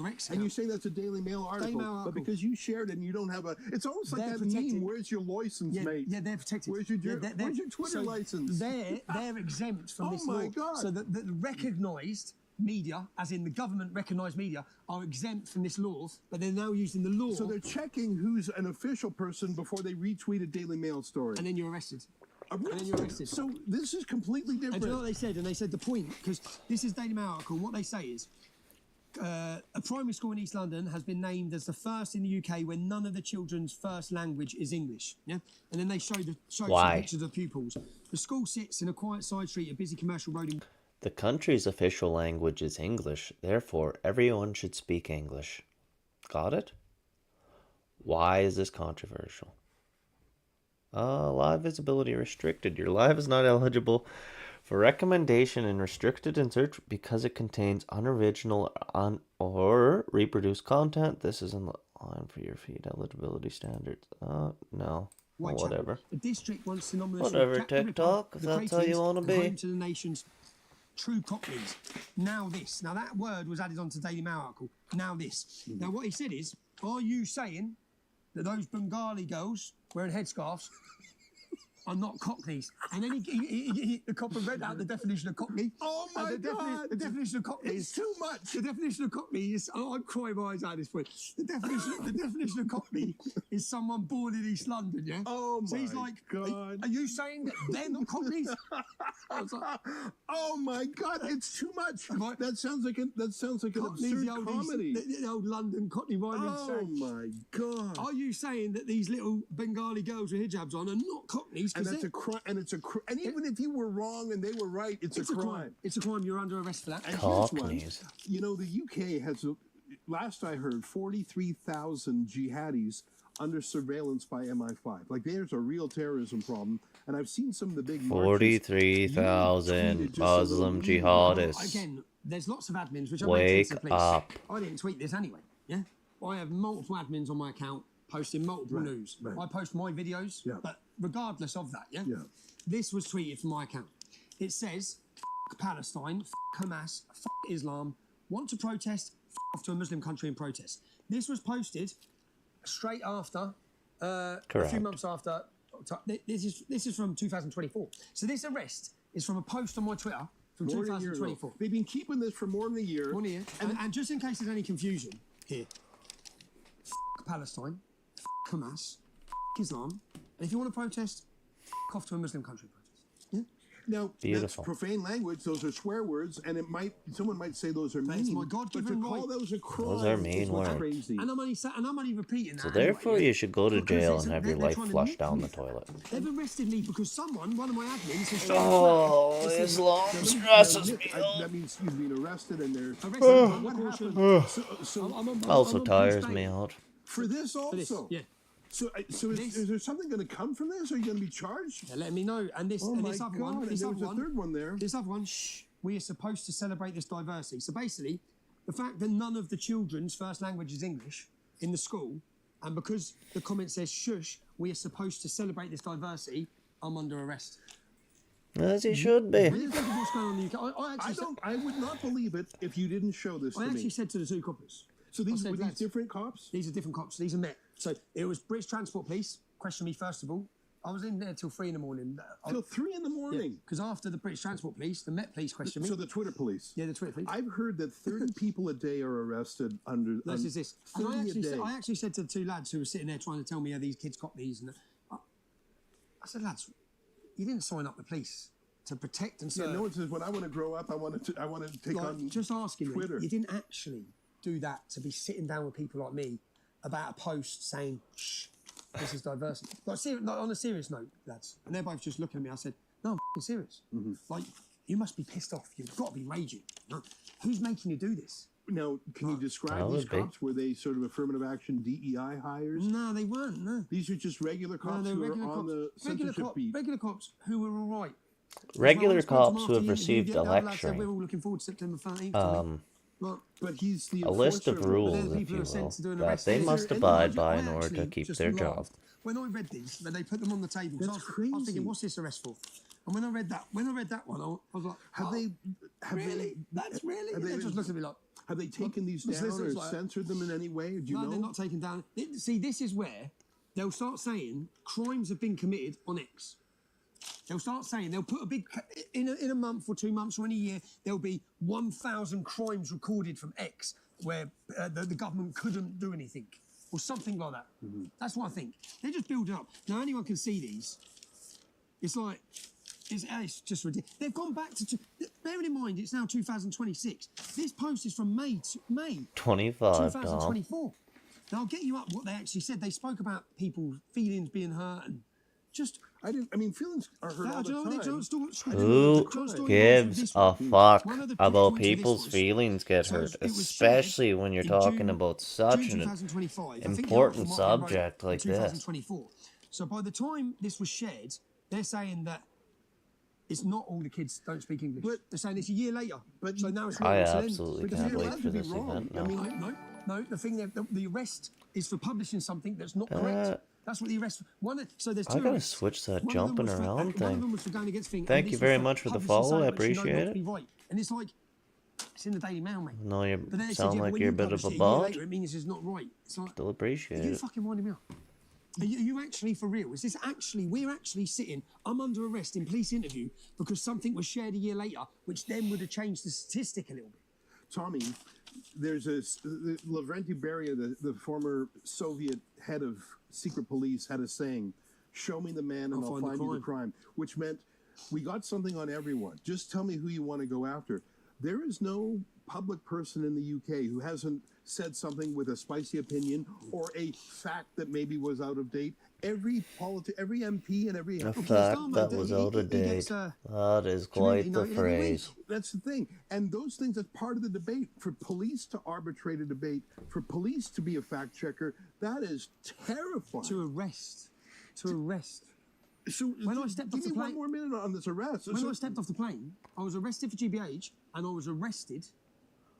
X account.
And you say that's a Daily Mail article, but because you shared it and you don't have a, it's almost like that meme, where's your license, mate?
Yeah, they're protected.
Where's your Twitter license?
They're exempt from this law.
Oh my God.
So the recognised media, as in the government recognised media, are exempt from this law, but they're now using the law.
So they're checking who's an official person before they retweet a Daily Mail story.
And then you're arrested. And then you're arrested.
So this is completely different.
And do you know what they said? And they said the point, because this is Daily Mail article, and what they say is, a primary school in East London has been named as the first in the UK where none of the children's first language is English. Yeah, and then they show some pictures of the pupils. The school sits in a quiet side street, a busy commercial road.
The country's official language is English. Therefore, everyone should speak English. Got it? Why is this controversial? Live visibility restricted. Your live is not eligible for recommendation and restricted in search because it contains unoriginal or reproduced content. This is in line for your feed eligibility standards. No. Well, whatever.
The district wants synonymous.
Whatever, TikTok, if that's how you want to be.
To the nation's true cockneys. Now this. Now that word was added onto Daily Mail article. Now this. Now what he said is, are you saying that those Bengali girls wearing headscarves are not cockneys. And then the copper read out the definition of cockney.
Oh my God!
The definition of cockney
It's too much.
The definition of cockney is, I'm crying my eyes out at this point. The definition of cockney is someone born in East London, yeah?
Oh my
So he's like,
God.
are you saying that they're not cockneys? I was like,
oh my God, it's too much. That sounds like an
Cockney's
absurd comedy.
The old London Cockney rhyming
Oh my God.
Are you saying that these little Bengali girls with hijabs on are not cockneys?
And that's a crime. And it's a and even if you were wrong and they were right, it's a crime.
It's a crime. You're under arrest for that.
And
Cockneys.
You know, the UK has, last I heard, 43,000 jihadis under surveillance by MI5. Like, there's a real terrorism problem. And I've seen some of the big
43,000 Muslim jihadists.
Again, there's lots of admins which
Wake
the police.
up.
I didn't tweet this anyway. Yeah, I have multiple admins on my account posting multiple news.
Right.
I post my videos, but regardless of that, this was tweeted from my account. It says, "F Palestine, F Hamas, F Islam, want to protest, F off to a Muslim country and protest." This was straight after, a few months after. This is from 2024. So this arrest is from a post on my Twitter from 2024.
They've been keeping this for more than a year.
And just in case there's any confusion here, F Palestine, F Hamas, F Islam, and if you want to protest, F off to a Muslim country protest. Yeah?
Now, that's profane language. Those are swear words, and someone might say those are mean.
It's my God-given
right. Call those a crime.
Those are mean words.
Crazy.
And I'm only repeating that.
So therefore, you should go to jail and have your life flushed down the toilet.
They've arrested me because one of my admins has
Islam stresses me out.
That means you've been arrested, and they're
what
happened?
Also tires me out.
For this also.
Yeah.
So is there something going to come from this? Are you going to be charged?
Yeah, let me know. And this,
oh
and
my
this other
God,
one,
and there was a third one there.
This other one, we are supposed to celebrate this diversity. So basically, the fact that none of the children's first language is English in the school, and because the comment says shush, we are supposed to celebrate this diversity, I'm under arrest.
As he should be.
When you think of what's going on in the UK,
I would not believe it if you didn't show this to me.
I actually said to the two coppers.
So these were these different cops?
These are different cops. These are Met. So it was British Transport Police. Questioned me first of all. I was in there till 3 in the morning.
Till 3 in the morning?
Because after the British Transport Police, the Met Police questioned me.
So the Twitter police?
Yeah, the Twitter police.
I've heard that 30 people a day are arrested under...
This is this. And I actually said to the two lads who were sitting there trying to tell me how these kids cop these. And I said, lads, you didn't sign up the police to protect and serve.
Yeah, no one says, when I want to grow up, I want to take on
just asking
Twitter.
You didn't actually do that to be sitting down with people like me about a post saying, shh, this is diversity. Like on a serious note, lads. And they're both just looking at me. I said, no, I'm f***ing serious. Like, you must be pissed off. You've got to be raging. No. Who's making you do this?
Now, can you describe these cops? Were they sort of affirmative action DEI hires?
No, they weren't, no.
These are just regular cops who are on the censorship beat.
Regular cops who were all right.
Regular cops who have received a
lecturing. We're all looking forward to September 13th.
But he's the
a list of rules, if you will, that they must abide by in order to keep their job.
When I read these, when they put them on the table, I was thinking, what's this arrest for? And when I read that one, I was like, They're just looking at me like,
have they taken these down or censored them in any way? Do you know?
No, they're not taken down. See, this is where they'll start saying crimes have been committed on X. They'll start saying, they'll put a big, in a month or 2 months or in a year, there'll be 1,000 crimes recorded from X where the government couldn't do anything or something like that. That's what I think. They just build it up. Now, anyone can see these. It's like, it's just ridiculous. They've gone back to, bearing in mind, it's now 2026. This post is from May 2024. Now, I'll get you up what they actually said. They spoke about people's feelings being hurt and just...
feelings are hurt all the time.
Who gives a fuck about people's feelings get hurt? Especially when you're talking about such an important subject like this.
So by the time this was shared, they're saying that it's not all the kids don't speak English. But they're saying it's a year later. But so now it's
I absolutely can't wait for this event now.
No, the thing the arrest is for publishing something that's not correct. That's what the arrest. So there's two.
I gotta switch that jumping around thing. Thank you
very
much for the follow. I appreciate it.
And it's like it's in the Daily Mail, mate.
No, you sound like you're a bit of a bot.
It means it's not right. It's like,
still appreciate
you
it.
fucking winding me up. Are you actually for real? Is this actually, we're actually sitting, I'm under arrest in police interview because something was shared a year later, which then would have changed the statistic a little bit.
Tommy, there's Lavrenti Beria, the former Soviet head of secret police, had a saying, show me the man and I'll find you the crime, which meant we got something on everyone. Just tell me who you want to go after. There is no public person in the UK who hasn't said something with a spicy opinion or a fact that maybe was out of date. Every MP and every
a fact that was out of date. That is quite the phrase.
That's the thing. And those things, that's part of the debate. For police to arbitrate a debate, for police to be a fact checker, that is terrifying.
To arrest.
So
when I stepped off the plane,
one more minute on this arrest.
When I stepped off the plane, I was arrested for GBH and I was arrested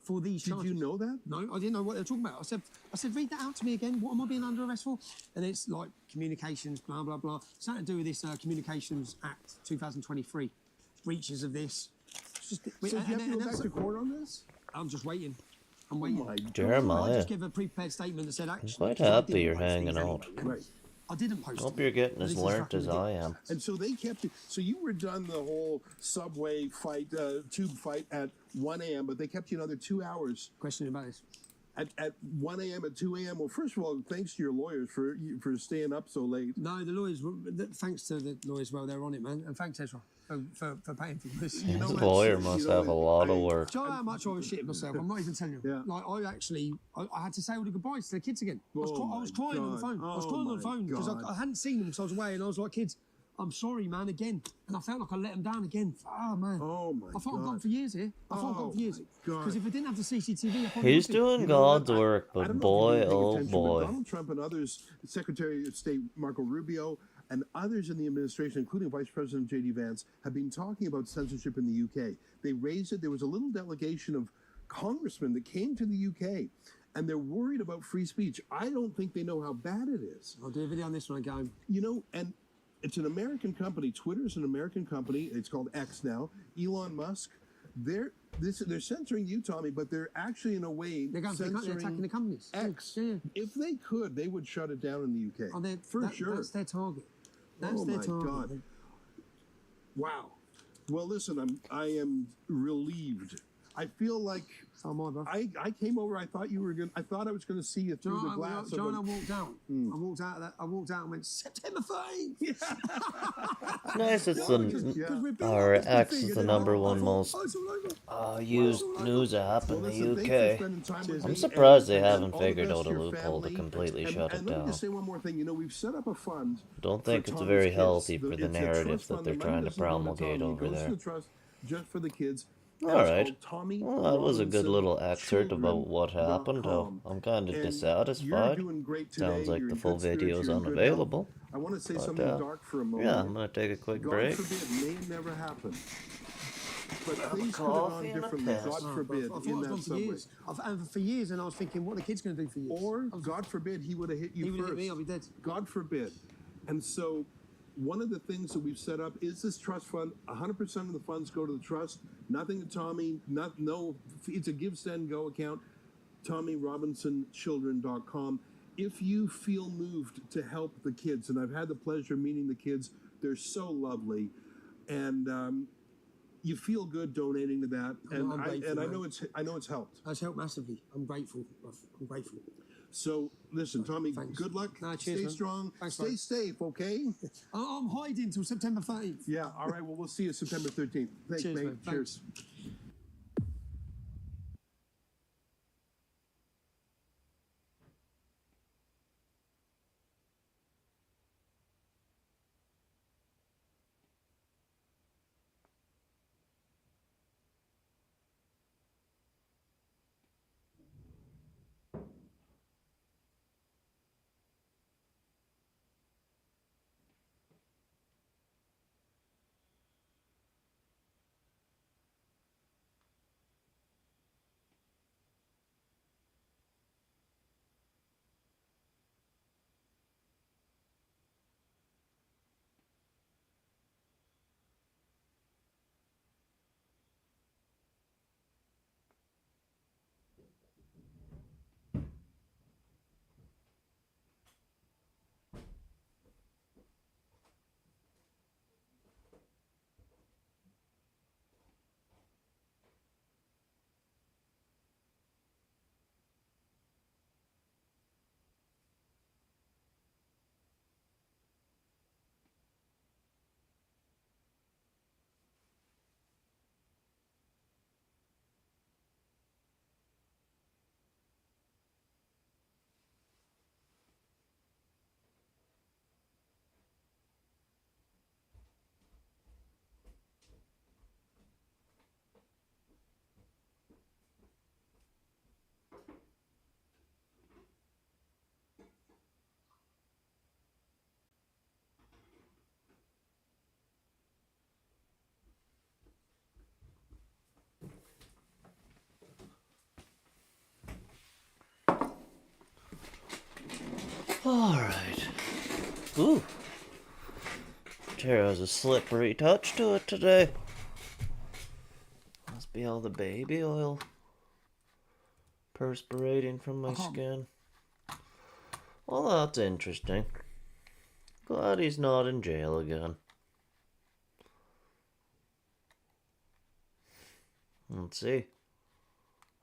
for these charges.
Did you know that?
No, I didn't know what they were talking about. I said, read that out to me again. What am I being under arrest for? And it's like communications, blah, blah, blah. Something to do with this Communications Act 2023. Breaches of this.
So do you have to go back to court on this?
I'm just waiting. I'm waiting.
Jeremiah.
I just give a prepared statement that said, actually,
I'm quite happy you're hanging out.
Right.
I didn't post
Hope you're getting as learnt as I am.
And so they kept you. So you were done the whole subway fight, tube fight at 1 a.m., but they kept you another 2 hours.
Question about this.
At 1 a.m., at 2 a.m. Well, first of all, thanks to your lawyers for staying up so late.
No, the lawyers, thanks to the lawyers, well, they're on it, man. And thanks, Ezra, for paying for this.
His lawyer must have a lot of work.
Do you know how much I was shitting myself? I'm not even telling you.
Yeah.
Like, I had to say all the goodbyes to the kids again. I was crying on the phone. I was crying on the phone because I hadn't seen them, so I was away, and I was like, kids, I'm sorry, man, again. And I felt like I let them down again. Oh, man.
Oh, my God.
I thought I'd gone for years here. Because if I didn't have the CCTV...
He's doing God's work, but boy, oh boy.
Donald Trump and others, Secretary of State Marco Rubio, and others in the administration, including Vice President J.D. Vance, have been talking about censorship in the UK. They raised it. There was a little delegation of congressmen that came to the UK, and they're worried about free speech. I don't think they know how bad it is.
I'll do a video on this when I get home.
You know, and it's an American company. Twitter's an American company. It's called X now. Elon Musk. They're censoring you, Tommy, but they're actually in a way
they're attacking the companies.
X.
Yeah.
If they could, they would shut it down in the UK.
For sure. That's their target. That's their target. God.
Wow. Well, listen, I am relieved. I feel like I came over. I thought I was gonna see you through the glass.
John, I walked out. I walked out and went, September 5th.
It's nice. It's our X is the number one most used news app in the UK. I'm surprised they haven't figured out a loophole to completely shut it down.
Let me just say one more thing. You know, we've set up a fund.
Don't think it's very healthy for the narrative that they're trying to promulgate over there.
Just for the kids.
Alright. Well, that was a good little excerpt about what happened. I'm kind of dissatisfied. Sounds like the full video's unavailable.
I want to say something dark for a moment.
Yeah, I'm going to take a quick break.
God forbid, may never happen. But please put it on differently. God forbid, in that subway.
And for years, and I was thinking, what are the kids going to do for years?
Or, God forbid, he would have hit you first. He would have hit me,
I'll be dead.
God forbid. And so, one of the things that we've set up is this trust fund. 100% of the funds go to the trust. Nothing to Tommy. It's a give, send, go account. TommyRobinsonChildren.com. If you feel moved to help the kids, and I've had the pleasure of meeting the kids, they're so lovely, and you feel good donating to that. And I know it's helped.
It's helped massively. I'm grateful.
So, listen, Tommy, good luck.
Cheers,
Stay strong. Stay safe, okay?
I'm hiding till September 13th.
Yeah, all right. Well, we'll see you September 13th. Thanks,
Cheers,
mate. Cheers.
Alright. Ooh. Chair has a slippery touch to it today. Must be all the baby oil perspirating from my skin. Well, that's interesting. Glad he's not in jail again. Let's see.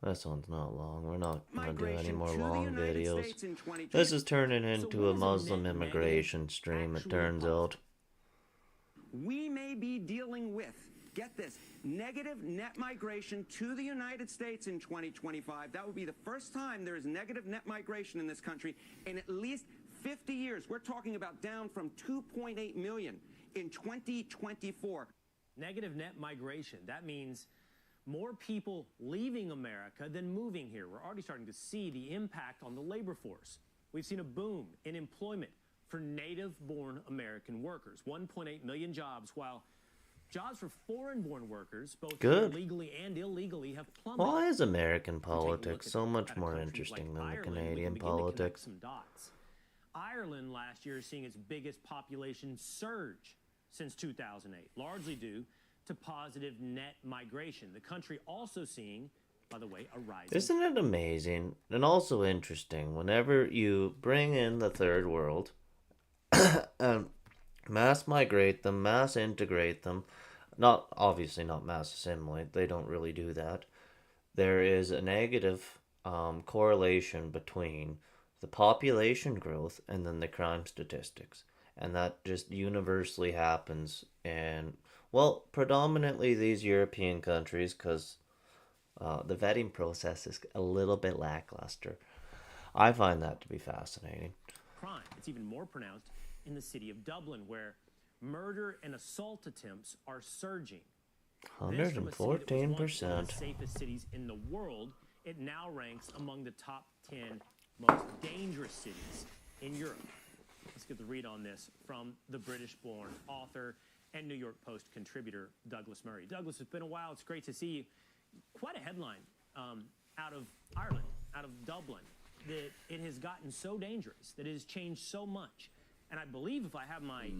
This one's not long. We're not going to do any more long videos. This is turning into a Muslim immigration stream, it turns out.
We may be dealing with, get this, negative net migration to the United States in 2025. That would be the first time there is negative net migration in this country in at least 50 years. We're talking about down from 2.8 million in 2024.
Negative net migration. That means more people leaving America than moving here. We're already starting to see the impact on the labor force. We've seen a boom in employment for native-born American workers. 1.8 million jobs, while jobs for foreign-born workers, both legally and illegally, have plummeted.
Why is American politics so much more interesting than the Canadian politics?
Ireland last year is seeing its biggest population surge since 2008, largely due to positive net migration. The country also seeing, by the way, a rise.
Isn't it amazing and also interesting whenever you bring in the third world and mass migrate them, mass integrate them, obviously not mass assimilate, they don't really do that. There is a negative correlation between the population growth and then the crime statistics. And that just universally happens in, well, predominantly these European countries, because the vetting process is a little bit lackluster. I find that to be fascinating.
Crime. It's even more pronounced in the city of Dublin, where murder and assault attempts are surging.
114%.
One of the safest cities in the world, it now ranks among the top 10 most dangerous cities in Europe. Let's get the read on this from the British-born author and New York Post contributor Douglas Murray. Douglas, it's been a while. It's great to see you. Quite a headline out of Ireland, out of Dublin, that it has gotten so dangerous, that it has changed so much. And I believe, if I have my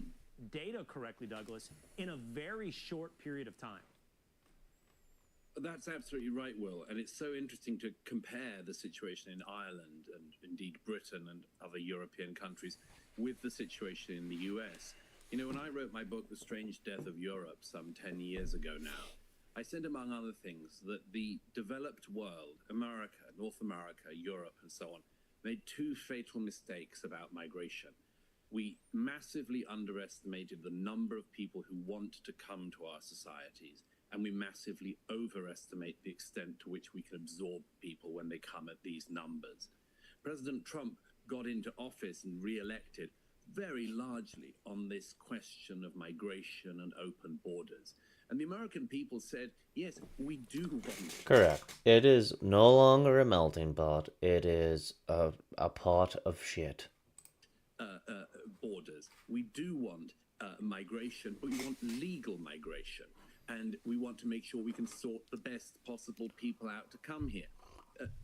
data correctly, Douglas, in a very short period of time.
That's absolutely right, Will. And it's so interesting to compare the situation in Ireland and indeed Britain and other European countries with the situation in the US. You know, when I wrote my book, The Strange Death of Europe, some 10 years ago now, I said, among other things, that the developed world, America, North America, Europe, and so on, made two fatal mistakes about migration. We massively underestimated the number of people who want to come to our societies, and we massively overestimate the extent to which we can absorb people when they come at these numbers. President Trump got into office and re-elected very largely on this question of migration and open borders. And the American people said, yes, we do want.
Correct. It is no longer a melting pot. It is a pot of shit.
Borders. We do want migration, but we want legal migration. And we want to make sure we can sort the best possible people out to come here.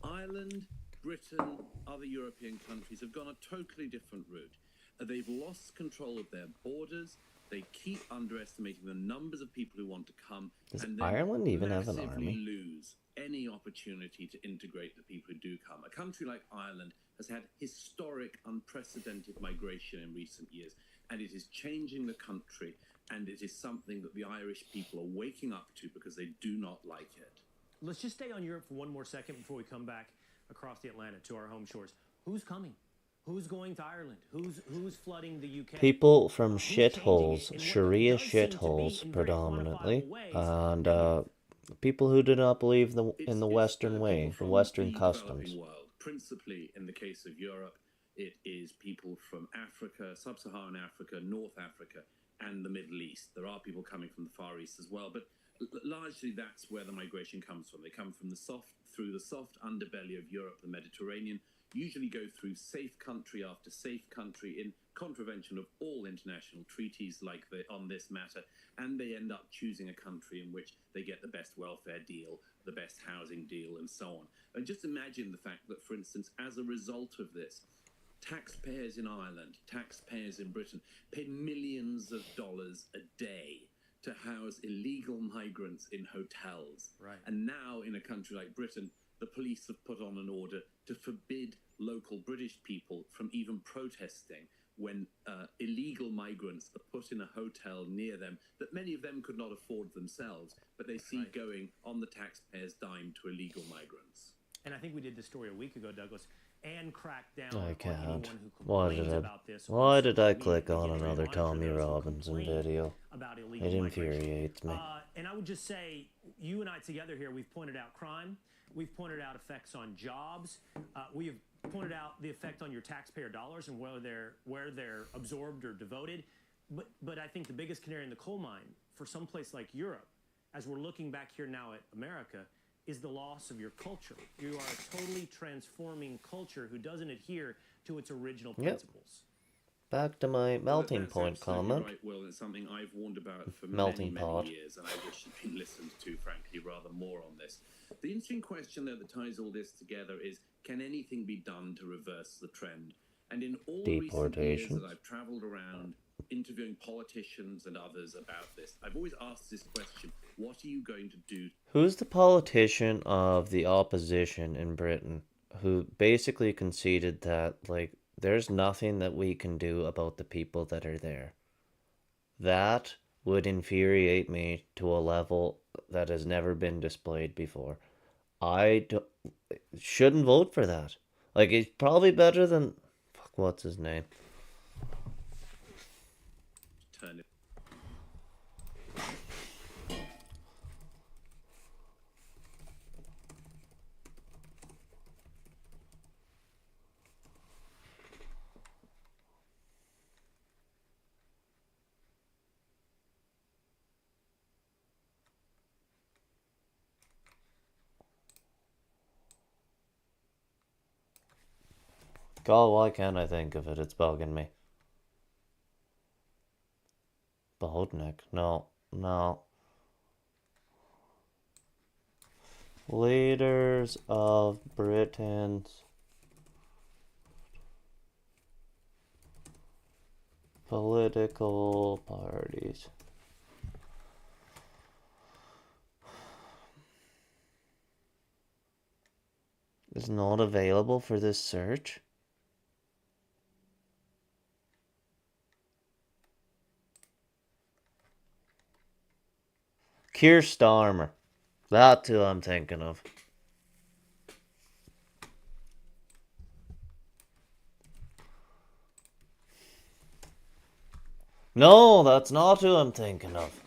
Ireland, Britain, other European countries have gone a totally different route. They've lost control of their borders. They keep underestimating the numbers of people who want to come.
Does
and
Ireland even have an army?
Lose any opportunity to integrate the people who do come. A country like Ireland has had historic, unprecedented migration in recent years, and it is changing the country, and it is something that the Irish people are waking up to because they do not like it.
Let's just stay on Europe for one more second before we come back across the Atlantic to our home shores. Who's coming? Who's going to Ireland? Who's flooding the UK?
People from shitholes, Sharia shitholes predominantly, and people who do not believe in the Western way, the Western customs.
World. Principally, in the case of Europe, it is people from Africa, Sub-Saharan Africa, North Africa, and the Middle East. There are people coming from the Far East as well, but largely that's where the migration comes from. They come from through the soft underbelly of Europe, the Mediterranean, usually go through safe country after safe country in contravention of all international treaties like on this matter, and they end up choosing a country in which they get the best welfare deal, the best housing deal, and so on. And just imagine the fact that, for instance, as a result of this, taxpayers in Ireland, taxpayers in Britain, pay millions of dollars a day to house illegal migrants in hotels.
Right.
And now in a country like Britain, the police have put on an order to forbid local British people from even protesting when illegal migrants are put in a hotel near them that many of them could not afford themselves, but they see going on the taxpayers' dime to illegal migrants.
And I think we did this story a week ago, Douglas, and cracked down
I
on
can't.
anyone who complains about this.
Why did I click on another Tommy Robinson video? It infuriates me.
And I would just say, you and I together here, we've pointed out crime. We've pointed out effects on jobs. We have pointed out the effect on your taxpayer dollars and where they're absorbed or devoted. But I think the biggest canary in the coal mine for some place like Europe, as we're looking back here now at America, is the loss of your culture. You are a totally transforming culture who doesn't adhere to its original principles.
Back to my melting point comment.
Right, Will, it's something I've warned about for many years, and I wish it'd been listened to, frankly, rather more on this. The interesting question, though, that ties all this together is, can anything be done to reverse the trend? And in all recent years that I've traveled around interviewing politicians and others about this, I've always asked this question: what are you going to do?
Who's the politician of the opposition in Britain who basically conceded that, like, there's nothing that we can do about the people that are there? That would infuriate me to a level that has never been displayed before. I shouldn't vote for that. Like, it's probably better than... Fuck, what's his name?
Turn it.
God, why can't I think of it? It's bugging me. Bohodnik. No. Leaders of Britain's political parties. Is not available for this search. Keir Starmer. That's who I'm thinking of. No, that's not who I'm thinking of.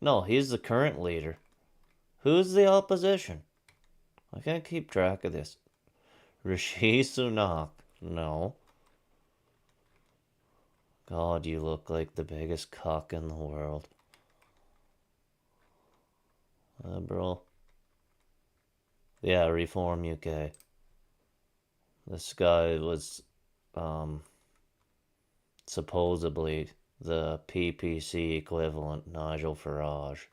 No, he's the current leader. Who's the opposition? I can't keep track of this. Rishi Sunak. No. God, you look like the biggest cock in the world. Liberal. Yeah, Reform UK. This guy was supposedly the PPC equivalent, Nigel Farage.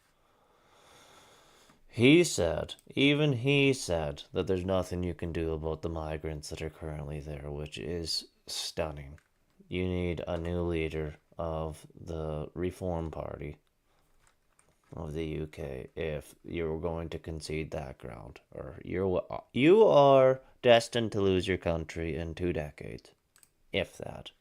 Even he said that there's nothing you can do about the migrants that are currently there, which is stunning. You need a new leader of the Reform Party of the UK if you're going to concede that ground, or you are destined to lose your country in 2 decades, if that.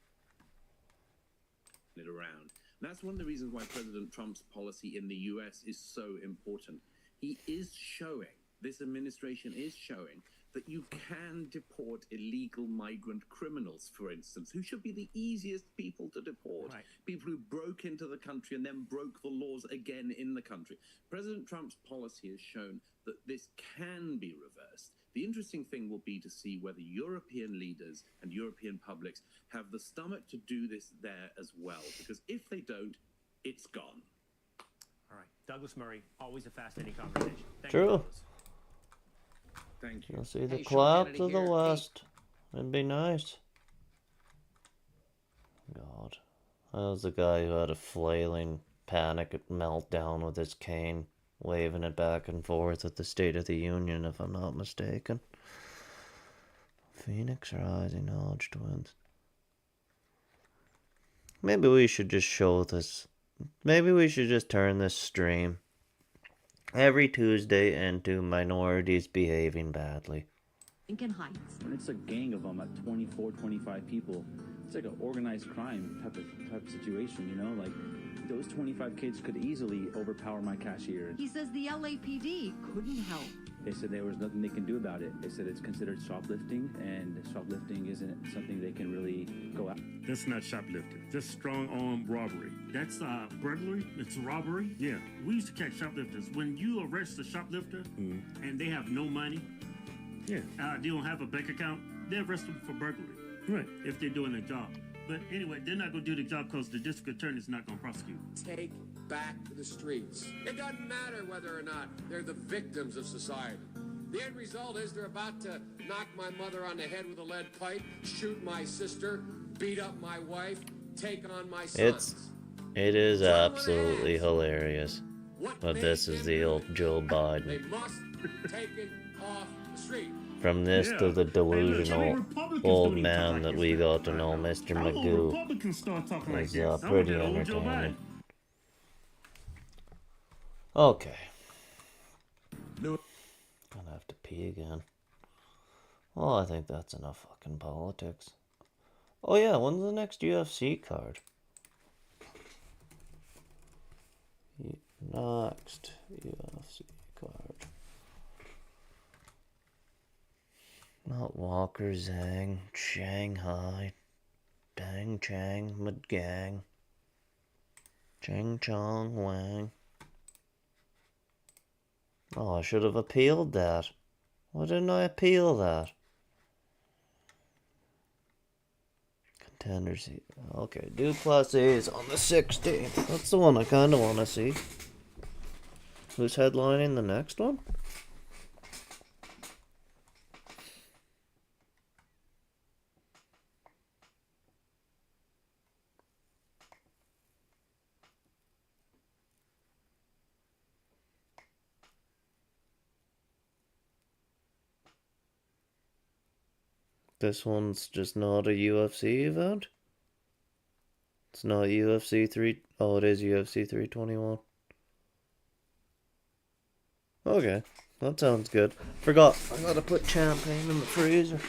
It around. And that's one of the reasons why President Trump's policy in the US is so important. He is showing, this administration is showing, that you can deport illegal migrant criminals, for instance, who should be the easiest people to deport. Right. People who broke into the country and then broke the laws again in the country. President Trump's policy has shown that this can be reversed. The interesting thing will be to see whether European leaders and European publics have the stomach to do this there as well. Because if they don't, it's gone.
All right. Douglas Murray, always a fascinating conversation. Thank
True.
you, Douglas.
Thank you.
You'll see the clouds of the west. It'd be nice. God. That was the guy who had a flailing panic meltdown with his cane, waving it back and forth at the State of the Union, if I'm not mistaken. Phoenix Rising, Hodge Twins. Maybe we should just show this. Maybe we should just turn this stream every Tuesday into minorities behaving badly.
Lincoln Heights.
When it's a gang of them at 24, 25 people, it's like an organized crime type of situation, you know? Like, those 25 kids could easily overpower my cashier.
He says the LAPD couldn't help.
They said there was nothing they can do about it. They said it's considered shoplifting, and shoplifting isn't something they can really go out.
That's not shoplifting. That's strong arm robbery. That's burglary. It's robbery. Yeah, we used to catch shoplifters. When you arrest a shoplifter and they have no money, they don't have a bank account, they arrest them for burglary. Right. If they're doing their job. But anyway, they're not going to do the job because the district attorney's not going to prosecute.
Take back the streets. It doesn't matter whether or not they're the victims of society. The end result is they're about to knock my mother on the head with a lead pipe, shoot my sister, beat up my wife, take on my sons.
It is absolutely hilarious. But this is the old Joe Biden.
They must take it off the street.
From this to the delusional old man that we got to know, Mr. Magoo, is pretty entertaining. Okay. Gonna have to pee again. Well, I think that's enough fucking politics. Oh yeah, when's the next UFC card? Next UFC card. Not Walker, Zhang, Shanghai, Dang Chang, Madgang, Chang Chong Wang. Oh, I should have appealed that. Why didn't I appeal that? Contenders. Okay, Duplessis on the 16th. That's the one I kind of want to see. Who's headlining the next one? This one's just not a UFC event? It's not UFC 3... Oh, it is UFC 321. Okay, that sounds good. Forgot, I gotta put champagne in the freezer.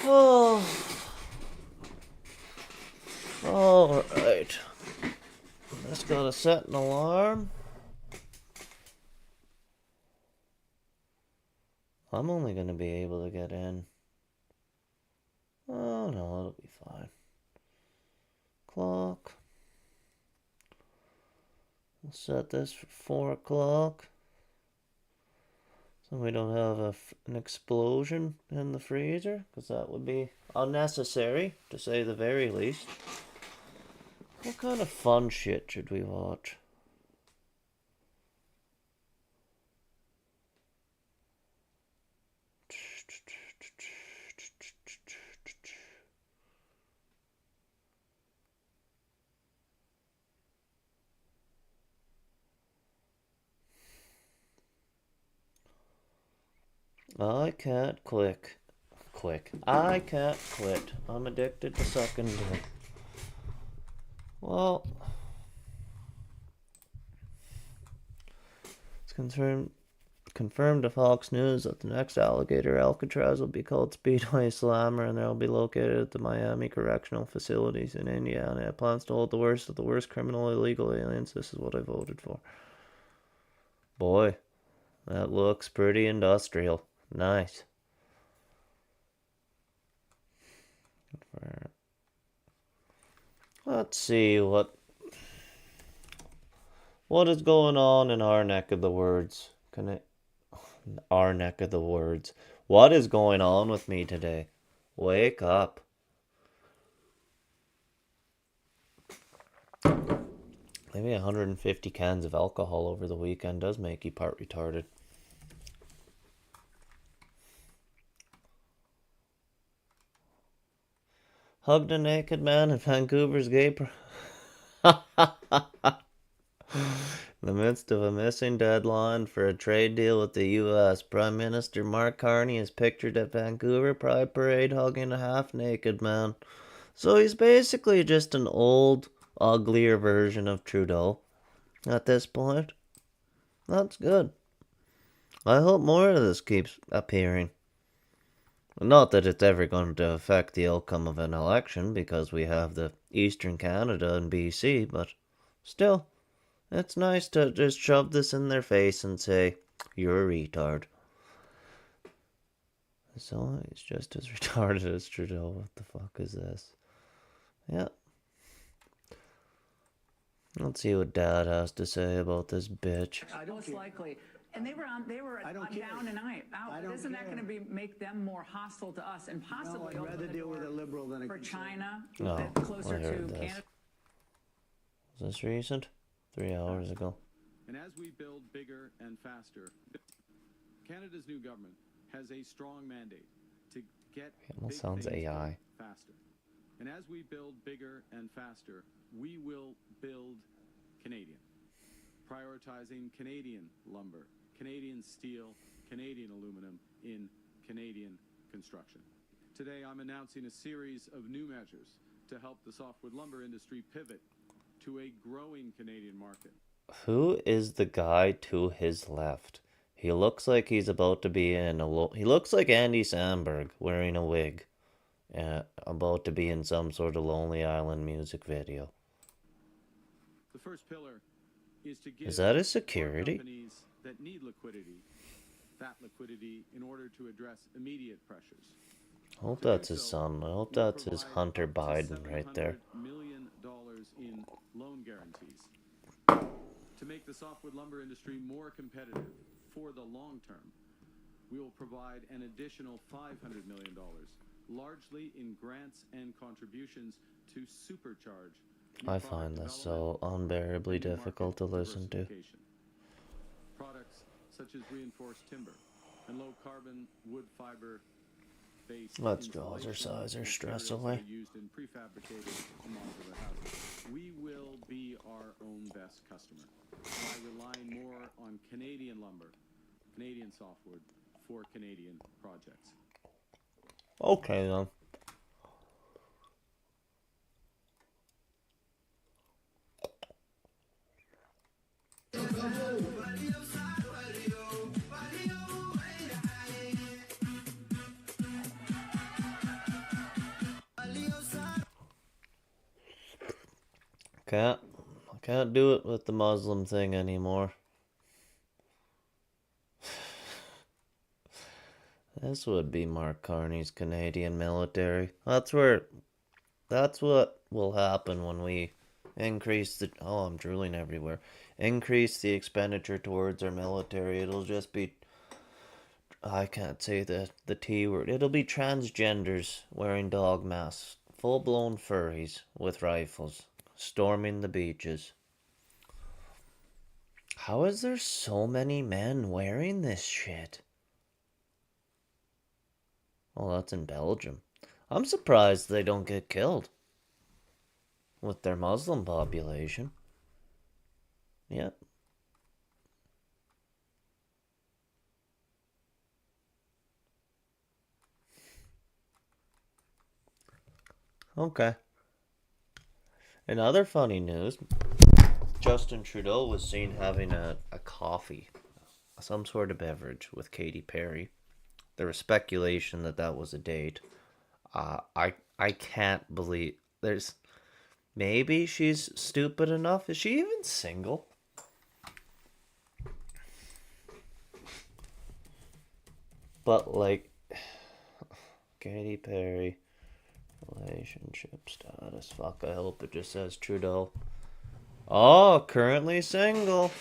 Oh. Alright. Just gotta set an alarm. I'm only gonna be able to get in. Oh no, it'll be fine. Clock. We'll set this for 4 o'clock. So we don't have an explosion in the freezer, because that would be unnecessary, to say the very least. What kind of fun shit should we watch? I can't quick. I can't quit. I'm addicted to sucking dick. Well, it's confirmed to Fox News that the next alligator Alcatraz will be called Speedway Slammer, and they'll be located at the Miami Correctional Facilities in Indiana. It plans to hold the worst of the worst criminal illegal aliens. This is what I voted for. Boy, that looks pretty industrial. Nice. Let's see what is going on in our neck of the woods. Our neck of the woods. What is going on with me today? Wake up. Maybe 150 cans of alcohol over the weekend does make you part retarded. Hugged a naked man in Vancouver's gay in the midst of a missing deadline for a trade deal with the U.S., Prime Minister Mark Carney is pictured at Vancouver Pride Parade hugging a half-naked man. So he's basically just an old, uglier version of Trudeau at this point. That's good. I hope more of this keeps appearing. Not that it's ever going to affect the outcome of an election, because we have the Eastern Canada and BC, but still, it's nice to just shove this in their face and say, you're a retard. So he's just as retarded as Trudeau. What the fuck is this? Yeah. Let's see what Dad has to say about this bitch.
Most likely. And they were down and out. Isn't that going to make them more hostile to us and possibly
I'd rather deal with a liberal than a
for China?
No,
closer
I heard
to
this.
Canada.
Is this recent? 3 hours ago.
And as we build bigger and faster, Canada's new government has a strong mandate to get
It sounds AI.
faster. And as we build bigger and faster, we will build Canadian, prioritizing Canadian lumber, Canadian steel, Canadian aluminum in Canadian construction. Today, I'm announcing a series of new measures to help the softwood lumber industry pivot to a growing Canadian market.
Who is the guy to his left? He looks like he's about to be in he looks like Andy Samberg wearing a wig. About to be in some sort of Lonely Island music video.
The first pillar is to give
Is that his security?
companies that need liquidity, that liquidity in order to address immediate pressures.
I hope that's his son. I hope that's his Hunter Biden right there.
$700 million in loan guarantees to make the softwood lumber industry more competitive for the long term. We will provide an additional $500 million, largely in grants and contributions to supercharge.
I find this so unbearably difficult to listen to.
Products such as reinforced timber and low carbon wood fiber based
Let's jaws or stress away.
used in prefabricated modular houses. We will be our own best customer by relying more on Canadian lumber, Canadian softwood for Canadian projects.
Okay then. I can't do it with the Muslim thing anymore. This would be Mark Carney's Canadian military. That's what will happen when we increase the... Oh, I'm drooling everywhere. Increase the expenditure towards our military. It'll just be... I can't say the T word. It'll be transgenders wearing dog masks. Full-blown furries with rifles. Storming the beaches. How is there so many men wearing this shit? Oh, that's in Belgium. I'm surprised they don't get killed. With their Muslim population. Yep. Okay. In other funny news, Justin Trudeau was seen having a coffee some sort of beverage with Katy Perry. There was speculation that that was a date. I can't believe there's. Maybe she's stupid enough. Is she even single? But like, Katy Perry, relationship status. Fuck, I hope it just says Trudeau. Oh, currently single.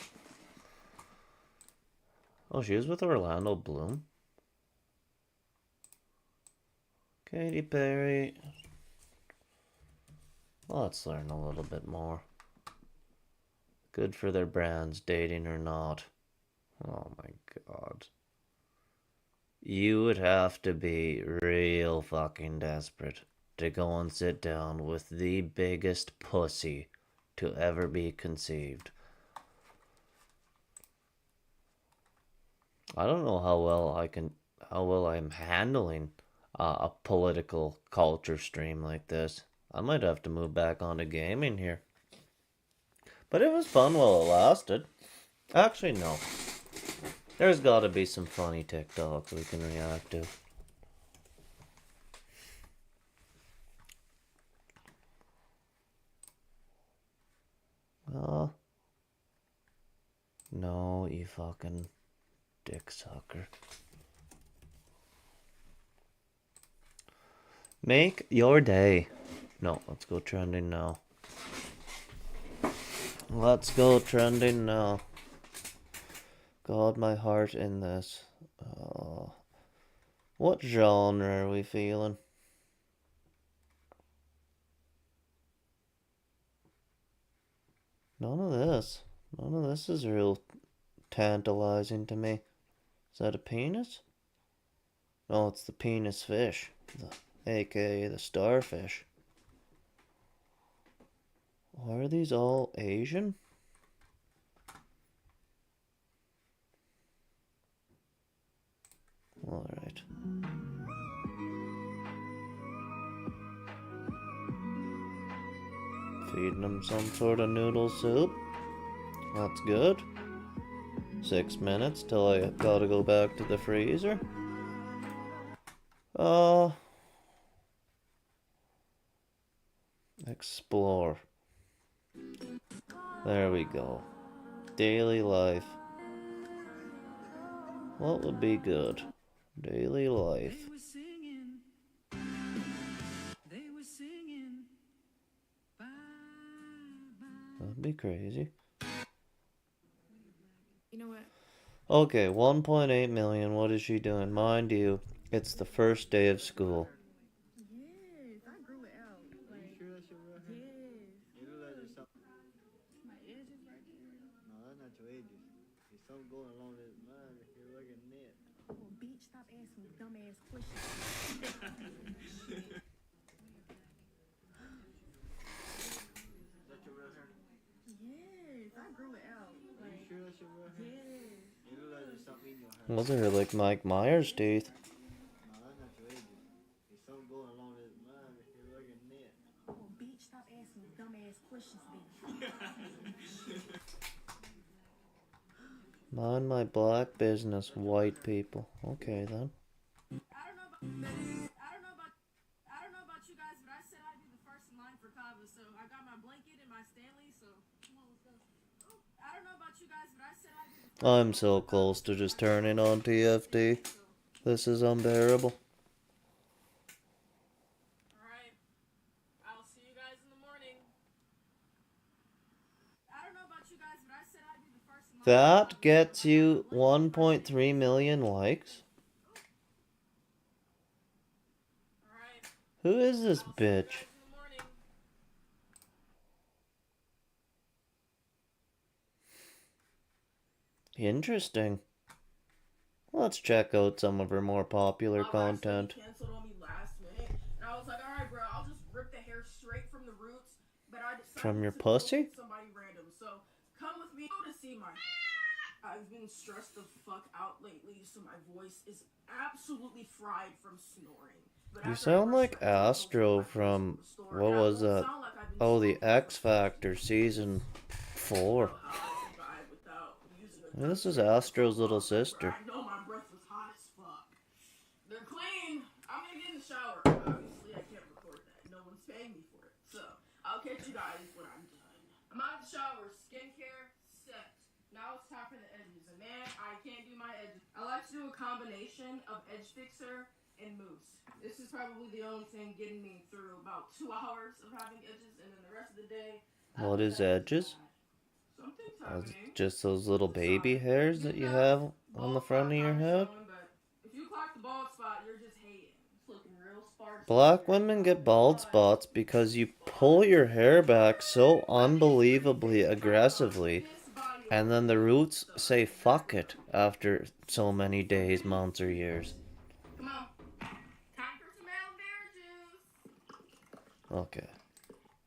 Oh, she was with Orlando Bloom. Katy Perry. Let's learn a little bit more. Good for their brands, dating or not. Oh my god. You would have to be real fucking desperate to go and sit down with the biggest pussy to ever be conceived. I don't know how well I'm handling a political culture stream like this. I might have to move back onto gaming here. But it was fun while it lasted. Actually, no. There's gotta be some funny TikToks we can react to. Oh. No, you fucking dick sucker. Make your day. No, let's go trending now. Let's go trending now. God, my heart in this. What genre are we feeling? None of this. None of this is real tantalizing to me. Is that a penis? No, it's the penis fish. AKA the starfish. Why are these all Asian? Alright. Feeding them some sort of noodle soup. That's good. 6 minutes till I gotta go back to the freezer. Explore. There we go. Daily life. What would be good? Daily life. That'd be crazy.
You know what?
Okay, 1.8 million. What is she doing? Mind you, it's the first day of school.
Yes, I grew it out. Like, you sure that's your real hair? Yes. You look like there's something. My edges right there. No, that's not your edges. There's something going along this line if you're looking at. Oh, bitch, stop asking dumbass questions. Is that your real hair? Yes, I grew it out. Like, you sure that's your real hair? Yes. You look like there's something in your hair.
Those are like Mike Myers' teeth.
No, that's not your edges. There's something going along this line if you're looking at. Oh, bitch, stop asking dumbass questions then.
Mind my black business, white people. Okay then.
I don't know about you guys, but I said I'd be the first in line for Kava, so I got my blanket and my Stanley, so come on, let's go. I don't know about you guys, but I said I'd be the first.
I'm so close to just turning on TFT. This is unbearable.
Alright. I'll see you guys in the morning. I don't know about you guys, but I said I'd be the first in line.
That gets you 1.3 million likes? Who is this bitch? Interesting. Let's check out some of her more popular content.
Canceled on me last minute, and I was like, alright, bro, I'll just rip the hair straight from the roots. But I decided
From your
to
pussy?
go with somebody random. So come with me to see my. I've been stressed the fuck out lately, so my voice is absolutely fried from snoring.
You sound like Astro from, what was that? Oh, the X Factor season 4. This is Astro's little sister.
I know my breath was hot as fuck. They're clean. I'm gonna get in the shower. Obviously, I can't record that. No one's paying me for it. So, I'll catch you guys when I'm done. I'm out of the shower. Skincare set. Now it's time for the edges. And man, I can't do my edges. I like to do a combination of Edge Fixer and mousse. This is probably the only thing getting me through about 2 hours of having edges, and then the rest of the day.
What is edges? Just those little baby hairs that you have on the front of your head?
If you clock the bald spot, you're just hating. It's looking real sparse.
Black women get bald spots because you pull your hair back so unbelievably aggressively, and then the roots say fuck it after so many days, months, or years.
Come on. Time for some aloe vera juice.
Okay.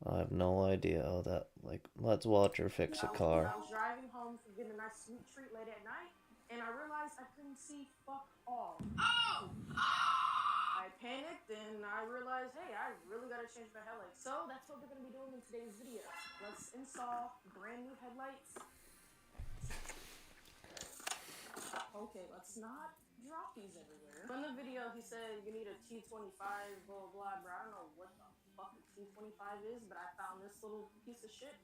I have no idea how that, like, let's watch her fix a car.
I was driving home from getting a nice sweet treat late at night, and I realized I couldn't see fuck all. Oh! I panicked, and I realized, hey, I really gotta change my headlights. So that's what we're gonna be doing in today's video. Let's install brand new headlights. Okay, let's not drop these everywhere. In the video, he said you need a T25, blah, blah, blah. I don't know what the fuck a T25 is, but I found this little piece of shit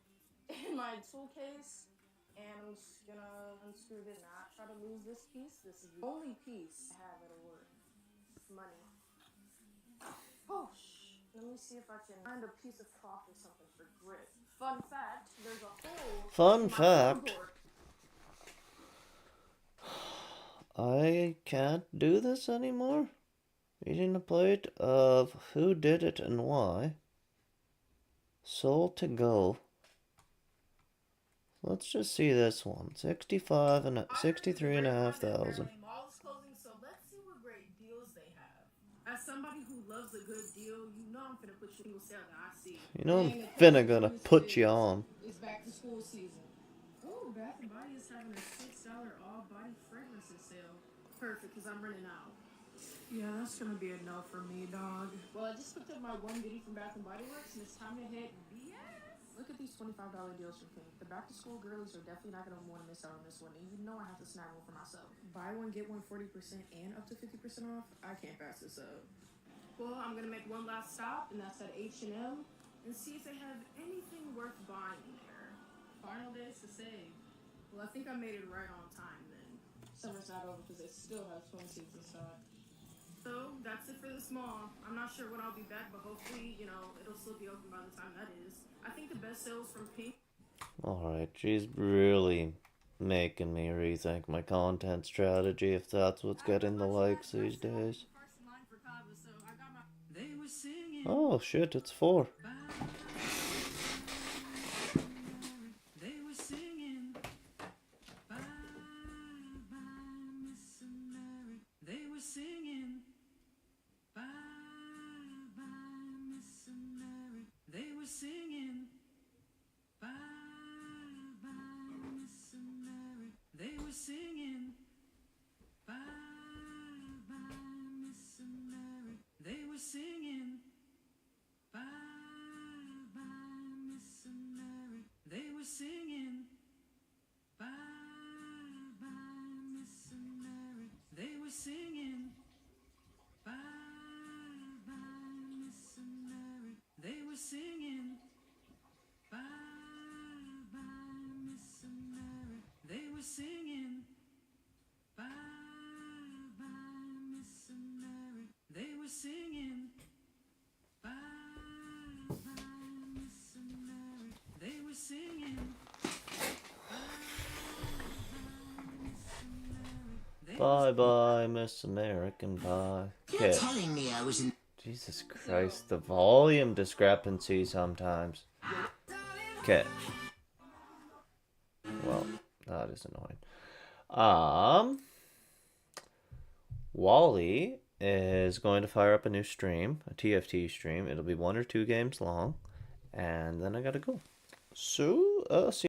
in my tool case, and I'm just gonna unscrew this. Not try to lose this piece. This is the only piece I have that'll work. Money. Oh, let me see if I can find a piece of cloth or something for grip. Fun fact, there's a hole.
Fun fact. I can't do this anymore. Eating a plate of who did it and why. Sold to go. Let's just see this one. 63,500.
Mall is closing, so let's see what great deals they have. As somebody who loves a good deal, you know I'm finna put you in sale that I see.
You know I'm finna gonna put you on.
It's back to school season. Oh, Bath & Body is having a $6 all body fragrances sale. Perfect, because I'm running out. Yeah, that's gonna be a no for me, dog. Well, I just picked up my one goodie from Bath & Body Works, and it's time to hit BS. Look at these $25 deals from Pink. The back-to-school girlies are definitely not gonna want to miss out on this one, and you know I have to snag one for myself. Buy one, get one 40% and up to 50% off. I can't pass this up. Well, I'm gonna make one last stop, and that's at H&M, and see if they have anything worth buying there. Final days to save. Well, I think I made it right on time then. Summer's not over because they still have swimsuits in stock. So, that's it for this mall. I'm not sure when I'll be back, but hopefully, you know, it'll still be open by the time that is. I think the best sales from Pink.
Alright, she's really making me rethink my content strategy if that's what's getting the likes these days. Oh shit, it's 4. Bye bye, Miss American Pie.
You're telling me I was in.
Jesus Christ, the volume discrepancy sometimes. Okay. Well, that is annoying. Wally is going to fire up a new stream, a TFT stream. It'll be 1 or 2 games long, and then I gotta go. So, see